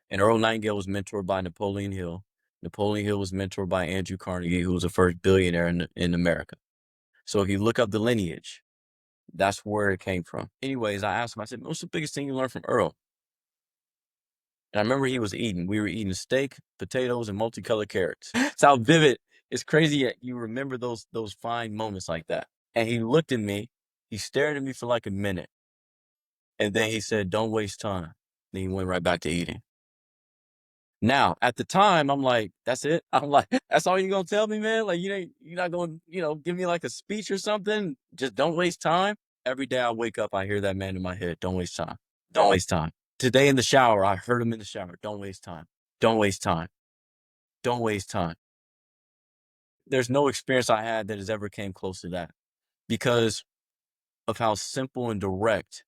And Earl Nightingale was mentored by Napoleon Hill. Napoleon Hill was mentored by Andrew Carnegie, who was the first billionaire in America. So if you look up the lineage, that's where it came from. Anyways, I asked him, I said, what's the biggest thing you learned from Earl? And I remember he was eating. We were eating steak, potatoes, and multicolored carrots. It's how vivid. It's crazy that you remember those fine moments like that. And he looked at me. He stared at me for like a minute. And then he said, don't waste time. Then he went right back to eating. Now, at the time, I'm like, that's it. I'm like, that's all you're gonna tell me, man? Like you're not gonna, give me like a speech or something. Just don't waste time. Every day I wake up, I hear that man in my head. Don't waste time. Don't waste time. Today in the shower, I heard him in the shower. Don't waste time. Don't waste time. Don't waste time. There's no experience I had that has ever came close to that because of how simple and direct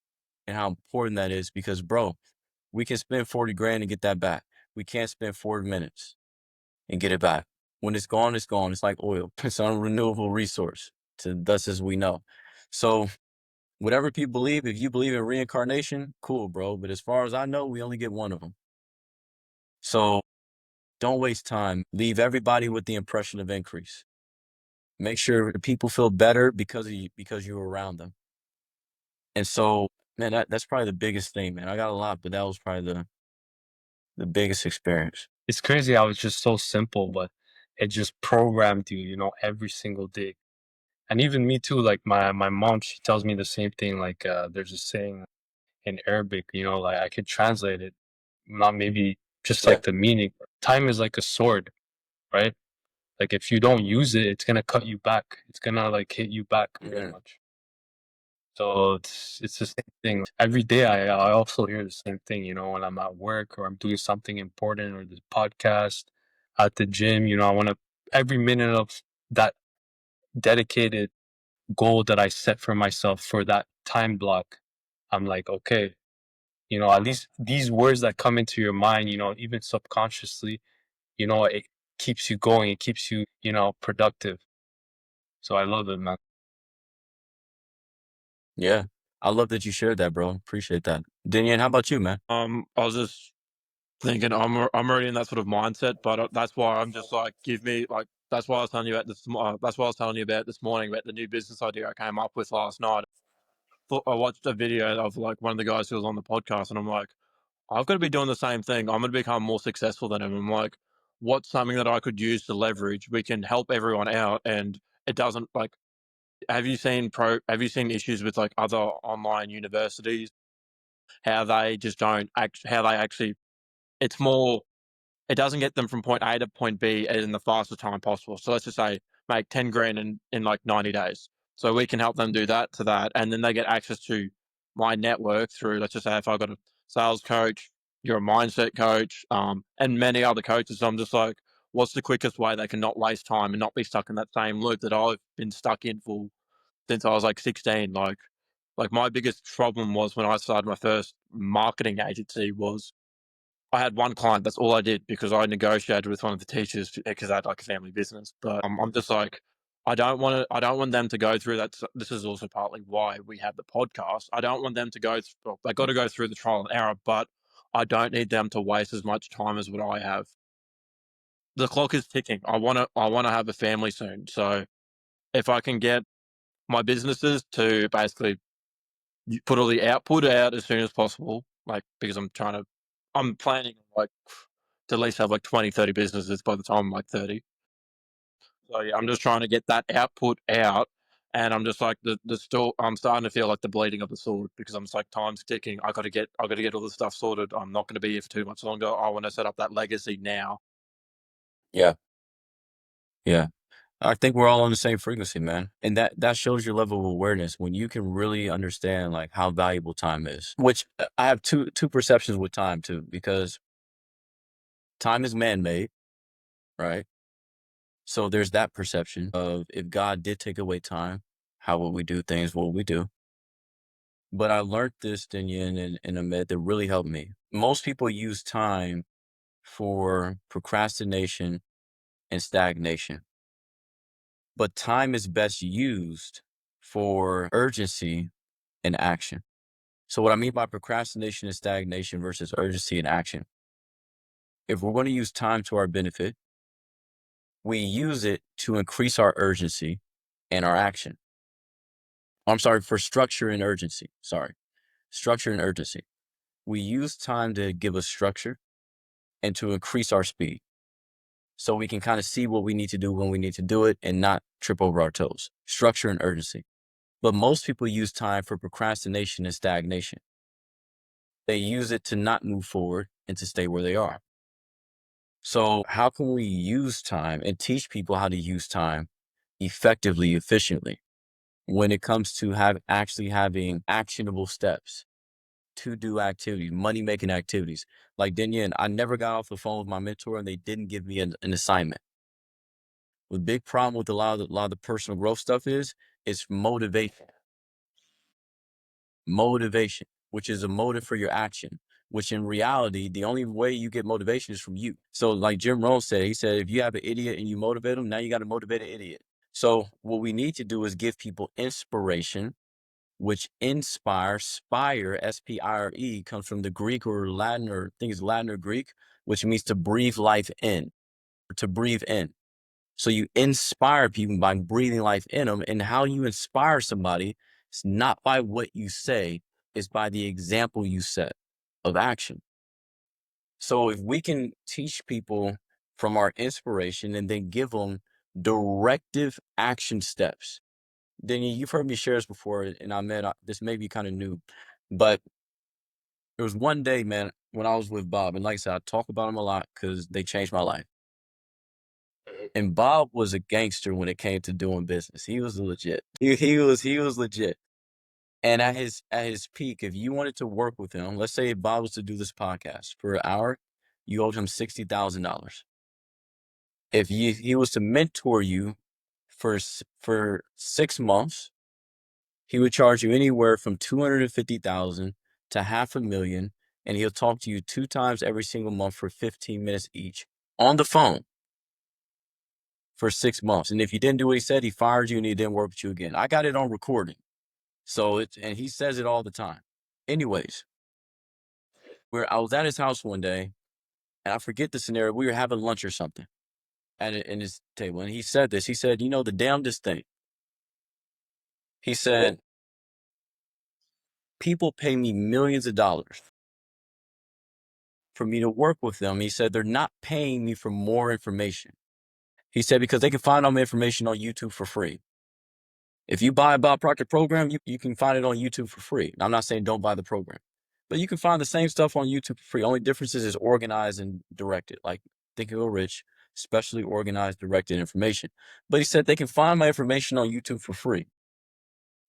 and how important that is. Because bro, we can spend 40 grand and get that back. We can't spend 40 minutes and get it back. When it's gone, it's gone. It's like oil. It's an unrenewable resource, to thus as we know. So whatever people believe, if you believe in reincarnation, cool, bro. But as far as I know, we only get one of them. So don't waste time. Leave everybody with the impression of increase. Make sure people feel better because of you, because you're around them. And so, man, that's probably the biggest thing, man. I got a lot, but that was probably the biggest experience. It's crazy how it's just so simple, but it just programmed you, every single day. And even me too, like my mom, she tells me the same thing. Like there's a saying in Arabic, like I could translate it, not maybe just Yeah. like the meaning. Time is like a sword, right? Like if you don't use it, it's gonna cut you back. It's gonna like hit you back pretty Mhm. much. So it's the same thing. Every day I also hear the same thing, when I'm at work or I'm doing something important or the podcast at the gym, I want to every minute of that dedicated goal that I set for myself for that time block. I'm like, okay, at least these words that come into your mind, even subconsciously, it keeps you going, it keeps you, productive. So I love it, man. Yeah. I love that you shared that, bro. Appreciate that. Dinian, how about you, man? I was just thinking I'm already in that sort of mindset, but that's why I'm just like, give me like that's why I was telling you about this. That's why I was telling you about this morning about the new business idea I came up with last night. I watched a video of like one of the guys who was on the podcast, and I'm like, I've got to be doing the same thing. I'm going to become more successful than him. I'm like, what's something that I could use to leverage? We can help everyone out, and it doesn't like. Have you seen issues with like other online universities? How they just don't act. How they actually. It's more it doesn't get them from point A to point B in the fastest time possible. So let's just say make 10 grand in like 90 days. So we can help them do that to that. And then they get access to my network through, let's just say if I've got a sales coach, you're a mindset coach, and many other coaches. So I'm just like, what's the quickest way they can not waste time and not be stuck in that same loop that I've been stuck in for since I was like 16? Like my biggest problem was when I started my first marketing agency was I had one client. That's all I did because I negotiated with one of the teachers because I had like a family business. But I'm just like, I don't want to. I don't want them to go through that. This is also partly why we have the podcast. I don't want them to go. Well, they got to go through the trial and error, but I don't need them to waste as much time as what I have. The clock is ticking. I want to. I want to have a family soon. So if I can get my businesses to basically put all the output out as soon as possible, like because I'm planning like to at least have like 20, 30 businesses by the time I'm like 30. So yeah, I'm just trying to get that output out. And I'm just like the still I'm starting to feel like the bleeding of the sword because I'm just like time's ticking. I gotta get all this stuff sorted. I'm not gonna be here for too much longer. I want to set up that legacy now. Yeah. Yeah. I think we're all on the same frequency, man. And that shows your level of awareness when you can really understand like how valuable time is. Which I have two perceptions with time too, because time is man-made, right? So there's that perception of if God did take away time, how would we do things? What would we do? But I learned this, Dinyan and Ahmed, that really helped me. Most people use time for procrastination and stagnation, but time is best used for urgency and action. So what I mean by procrastination and stagnation versus urgency and action, if we're going to use time to our benefit, we use it to increase our urgency and our action. I'm sorry, for structure and urgency. Sorry, structure and urgency. We use time to give us structure and to increase our speed so we can kind of see what we need to do when we need to do it and not trip over our toes. Structure and urgency. But most people use time for procrastination and stagnation. They use it to not move forward and to stay where they are. So how can we use time and teach people how to use time effectively, efficiently when it comes to actually having actionable steps to do activities, money making activities? Like Dinian, I never got off the phone with my mentor and they didn't give me an assignment. The big problem with a lot of the personal growth stuff is it's motivation. Motivation, which is a motive for your action, which in reality, the only way you get motivation is from you. So like Jim Rohn said, he said, if you have an idiot and you motivate them, now you got to motivate an idiot. So what we need to do is give people inspiration, which spire, S-P-I-R-E, comes from the Greek or Latin, or I think it's Latin or Greek, which means to breathe life in, or to breathe in. So you inspire people by breathing life in them. And how you inspire somebody is not by what you say, it's by the example you set of action. So if we can teach people from our inspiration and then give them directive action steps, then you've heard me share this before, and this may be kind of new, but there was one day, man, when I was with Bob, and like I said, I talk about him a lot because they changed my life. And Bob was a gangster when it came to doing business. He was legit. He was legit. And at his peak, if you wanted to work with him, let's say Bob was to do this podcast for an hour, you owed him $60,000. If he was to mentor you for 6 months, he would charge you anywhere from 250,000 to $500,000, and he'll talk to you 2 times every single month for 15 minutes each on the phone for 6 months. And if you didn't do what he said, he fired you and he didn't work with you again. I got it on recording. So and he says it all the time. Anyways, I was at his house one day, and I forget the scenario. We were having lunch or something in his table, and he said this. He said, the damnedest thing. He said, people pay me millions of dollars for me to work with them. He said, they're not paying me for more information. He said, because they can find all my information on YouTube for free. If you buy a Bob Proctor program, you can find it on YouTube for free. I'm not saying don't buy the program, but you can find the same stuff on YouTube for free. Only difference is organized and directed, like Think and Go Rich, specially organized, directed information. But he said they can find my information on YouTube for free.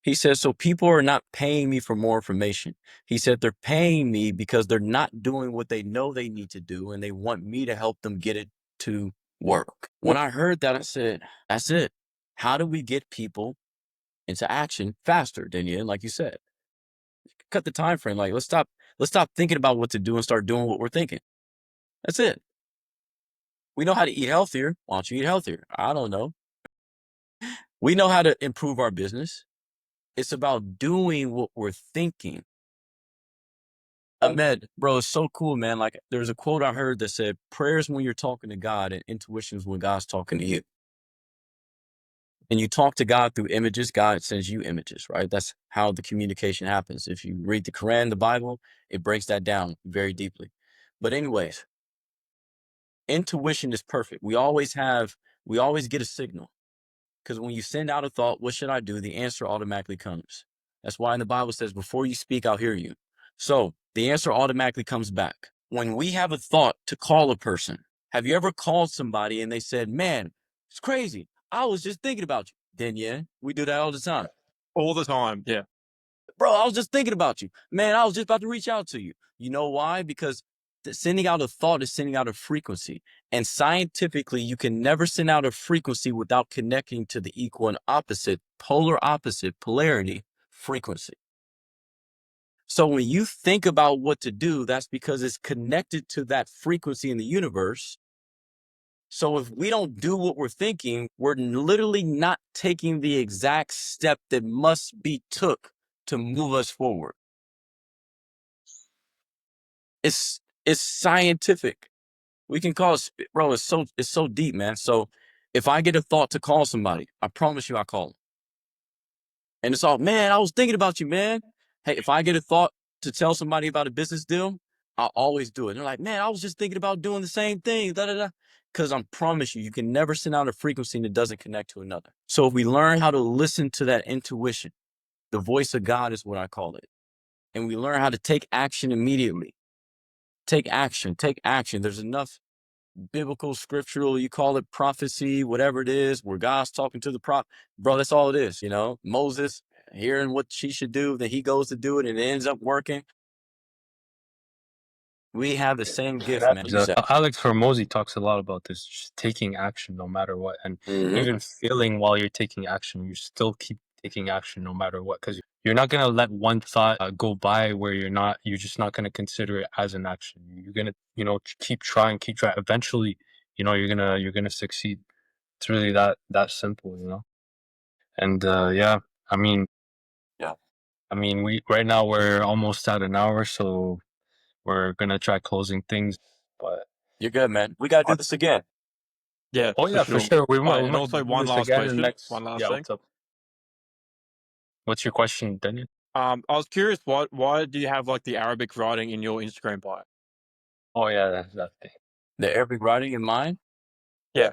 He says, so people are not paying me for more information. He said they're paying me because they're not doing what they know they need to do, and they want me to help them get it to work. When I heard that, I said, that's it. How do we get people into action faster, Daniel? Like you said, cut the time frame. Like, let's stop thinking about what to do and start doing what we're thinking. That's it. We know how to eat healthier. Why don't you eat healthier? I don't know. We know how to improve our business. It's about doing what we're thinking. Ahmed, bro, it's so cool, man. Like, there's a quote I heard that said, prayers when you're talking to God and intuitions when God's talking to you. And you talk to God through images, God sends you images, right? That's how the communication happens. If you read the Quran, the Bible, it breaks that down very deeply. But anyways, intuition is perfect. We always get a signal. Because when you send out a thought, what should I do? The answer automatically comes. That's why in the Bible says, before you speak, I'll hear you. So the answer automatically comes back. When we have a thought to call a person, have you ever called somebody and they said, man, it's crazy. I was just thinking about you. Then yeah, we do that all the time. All the time. Yeah. Bro, I was just thinking about you. Man, I was just about to reach out to you. You know why? Because sending out a thought is sending out a frequency. And scientifically, you can never send out a frequency without connecting to the equal and opposite, polar opposite, polarity frequency. So when you think about what to do, that's because it's connected to that frequency in the universe. So if we don't do what we're thinking, we're literally not taking the exact step that must be took to move us forward. It's scientific. We can call it, bro, it's so deep, man. So if I get a thought to call somebody, I promise you I call them. And it's all, man, I was thinking about you, man. Hey, if I get a thought to tell somebody about a business deal, I'll always do it. They're like, man, I was just thinking about doing the same thing, da da da. Because I promise you, you can never send out a frequency that doesn't connect to another. So if we learn how to listen to that intuition, the voice of God is what I call it. And we learn how to take action immediately. Take action. There's enough biblical, scriptural, you call it prophecy, whatever it is, where God's talking to the prophet. Bro, that's all it is, Moses hearing what she should do, then he goes to do it and it ends up working. We have the same gift, man. Alex Hormozy talks a lot about this, just taking action no matter what. And even feeling while you're taking action, you still keep taking action no matter what. Because you're not going to let one thought go by where you're just not going to consider it as an action. You're going to, keep trying. Eventually, you're going to succeed. It's really that simple. And yeah, I mean, Yeah. we right now we're almost at an hour, so we're gonna try closing things. But You're good, man. We got to do this again. Yeah. oh yeah, for sure. We might And also do one this last again in the question. next. One last Yeah, thing. what's up? What's your question, Daniel? I was curious, why do you have like the Arabic writing in your Instagram bio? Oh yeah, that's that thing. The Arabic writing in mine? Yeah.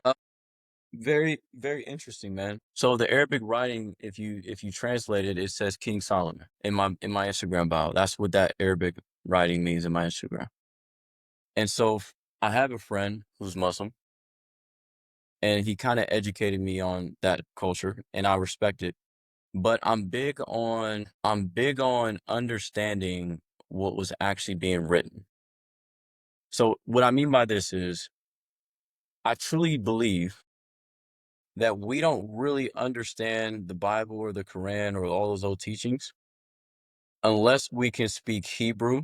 Very, very interesting, man. So the Arabic writing, if you translate it, it says King Solomon in my Instagram bio. That's what that Arabic writing means in my Instagram. And so I have a friend who's Muslim, and he kind of educated me on that culture, and I respect it. but I'm big on understanding what was actually being written. So what I mean by this is I truly believe that we don't really understand the Bible or the Quran or all those old teachings unless we can speak Hebrew,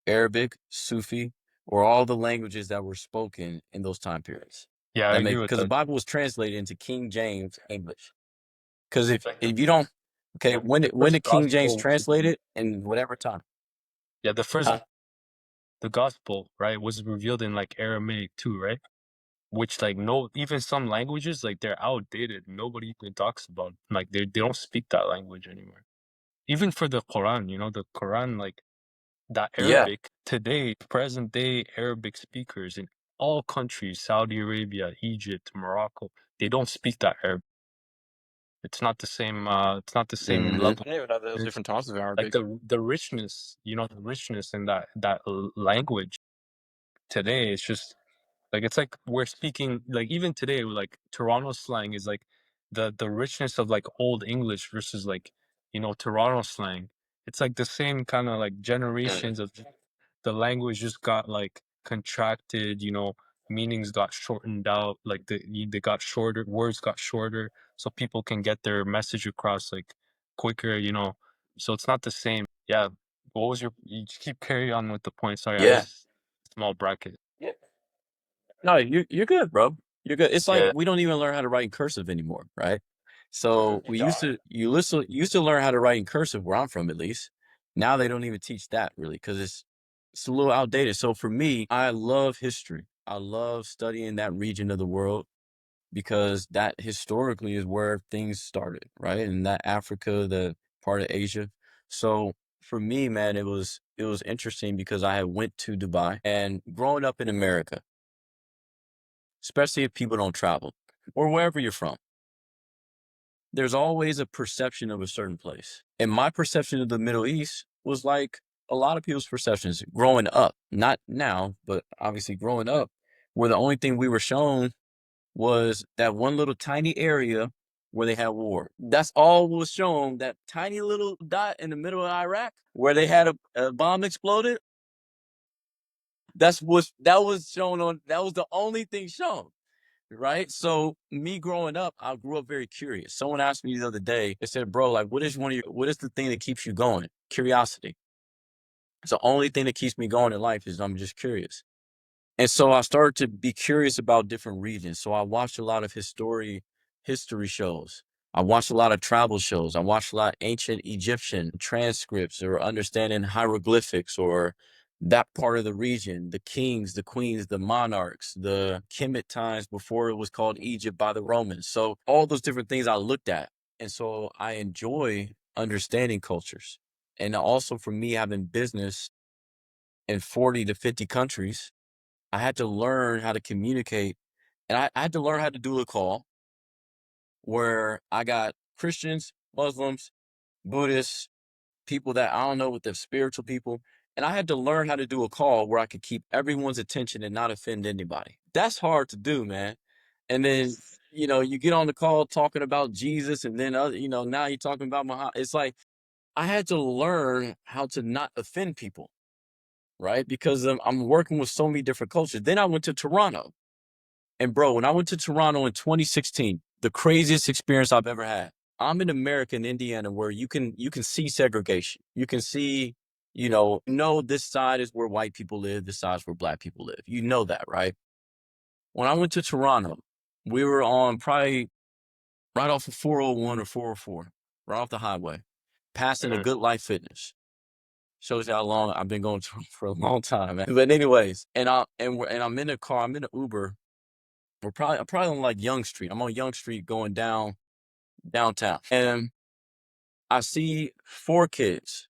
Arabic, Sufi, or all the languages that were spoken in those time periods. Yeah, I That agree makes with because the that. Bible was translated into King James English. Because if you don't, okay, when First did King James gospel, translate it in whatever time? yeah, the first Huh? the gospel, right, was revealed in like Aramaic too, right? Which like no, even some languages like they're outdated. Nobody even talks about like they don't speak that language anymore. Even for the Quran, the Quran like that Yeah. Arabic today, present day Arabic speakers in all countries, Saudi Arabia, Egypt, Morocco, they don't speak that Arabic. It's not the same. It's not the same Hmm. level. I didn't even know there was It's different types of like Arabic. the richness, the richness in that language today. It's just like it's like we're speaking like even today, like Toronto slang is like the richness of like old English versus like Toronto slang. It's like the same kind of like generations of the language just got like contracted, meanings got shortened out, like they got shorter, words got shorter, so people can get their message across like quicker. So it's not the same. Yeah. What was you just keep carry on with the point. Sorry, I Yeah. just small bracket. Yeah. No, you're good, bro. You're good. It's like Yeah. we don't even learn how to write in cursive anymore, right? Mhm. So we used to learn how to write in cursive where I'm from at least. Now they don't even teach that really because it's a little outdated. So for me, I love history. I love studying that region of the world because that historically is where things started, right? And that Africa, the part of Asia. So for me, man, it was interesting because I had went to Dubai and growing up in America, especially if people don't travel or wherever you're from, there's always a perception of a certain place. And my perception of the Middle East was like a lot of people's perceptions growing up, not now, but obviously growing up, where the only thing we were shown was that one little tiny area where they had war. That's all was shown. That tiny little dot in the middle of Iraq where they had a bomb exploded. That was shown on. That was the only thing shown. Right. So me growing up, I grew up very curious. Someone asked me the other day, they said, bro, like, what is the thing that keeps you going? Curiosity. It's the only thing that keeps me going in life is I'm just curious. And so I started to be curious about different regions. So I watched a lot of history shows. I watched a lot of travel shows. I watched a lot of ancient Egyptian transcripts or understanding hieroglyphics or that part of the region, the kings, the queens, the monarchs, the Kemet times before it was called Egypt by the Romans. So all those different things I looked at. And so I enjoy understanding cultures. And also for me having business in 40 to 50 countries, I had to learn how to communicate, and I had to learn how to do a call where I got Christians, Muslims, Buddhists, people that I don't know with the spiritual people, and I had to learn how to do a call where I could keep everyone's attention and not offend anybody. That's hard to do, man. And then, you get on the call talking about Jesus, and then now you're talking about Muhammad. It's like I had to learn how to not offend people, right? Because I'm working with so many different cultures. Then I went to Toronto. And bro, when I went to Toronto in 2016, the craziest experience I've ever had. I'm in America, in Indiana, where you can see segregation. You can see, this side is where white people live, this side is where black people live. You know that, right? When I went to Toronto, we were on probably right off of 401 or 404, right off the highway, passing a Mhm. Good Life Fitness. Shows you how long I've been going to for a long time, man. But anyways, I'm in a car, I'm in an Uber. I'm probably on like Young Street. I'm on Young Street going downtown. And I see four kids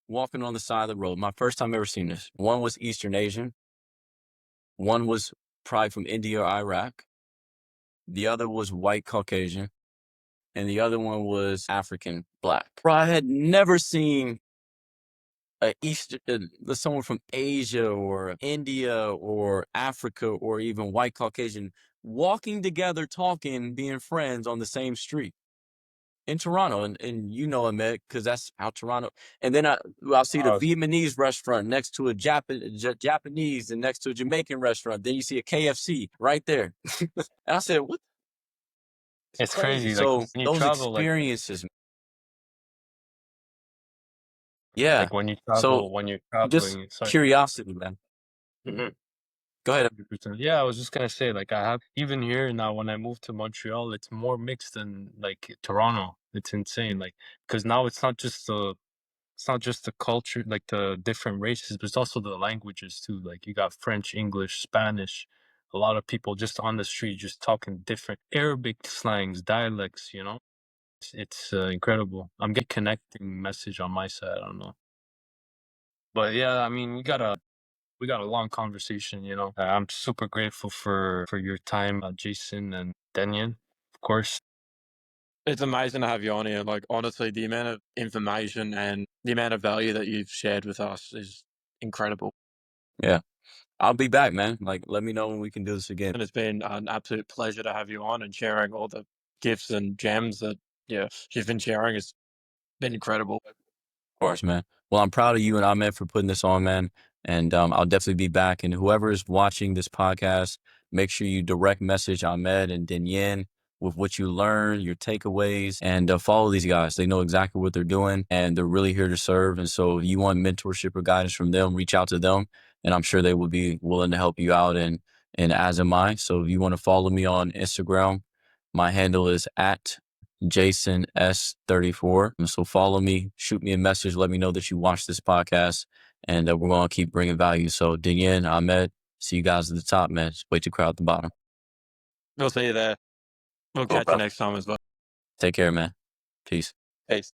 walking on the side of the road. My first time ever seen this. One was Eastern Asian. One was probably from India or Iraq. The other was white Caucasian. And the other one was African black. Bro, I had never seen someone from Asia or India or Africa or even white Caucasian walking together, talking, being friends on the same street. in Toronto, and you know, Ahmed, because that's how Toronto. And then I'll see the Oh, Vietnamese restaurant next to a Japanese, and next to a Jamaican restaurant. Then you see a KFC right there. And I said, "What? It's it's crazy." crazy. Like So when you those travel, experiences, yeah. like So when you're just traveling, sorry. curiosity, man. Mhm. Go ahead. 100%. Yeah, I was just gonna say, like, I have even here now when I moved to Montreal, it's more mixed than like Toronto. It's insane, like, because now it's not just the culture, like the different races, but it's also the languages too. Like you got French, English, Spanish. A lot of people just on the street just talking different Arabic slangs, dialects. It's incredible. I'm getting connecting message on my side. I don't know, but yeah, I mean, we got a long conversation. I'm super grateful for your time, Jason and Denyon, of course. It's amazing to have you on here. Like, honestly, the amount of information and the amount of value that you've shared with us is incredible. Yeah, I'll be back, man. Like, let me know when we can do this again. And it's been an absolute pleasure to have you on and sharing all the gifts and gems that, yeah, you've been sharing. It's been incredible. Of course, man. Well, I'm proud of you and Ahmed for putting this on, man. And I'll definitely be back. And whoever is watching this podcast, make sure you direct message Ahmed and Denyen with what you learn, your takeaways, and follow these guys. They know exactly what they're doing, and they're really here to serve. And so, if you want mentorship or guidance from them, reach out to them, and I'm sure they will be willing to help you out. And as am I. So, if you want to follow me on Instagram, my handle is at Jason S34. And so follow me, shoot me a message, let me know that you watched this podcast, and we're going to keep bringing value. So, Dinyen, Ahmed, see you guys at the top, man. Just wait to crowd at the bottom. We'll see you there. We'll Cool, catch you bro. next time as well. Take care, man. Peace. Peace.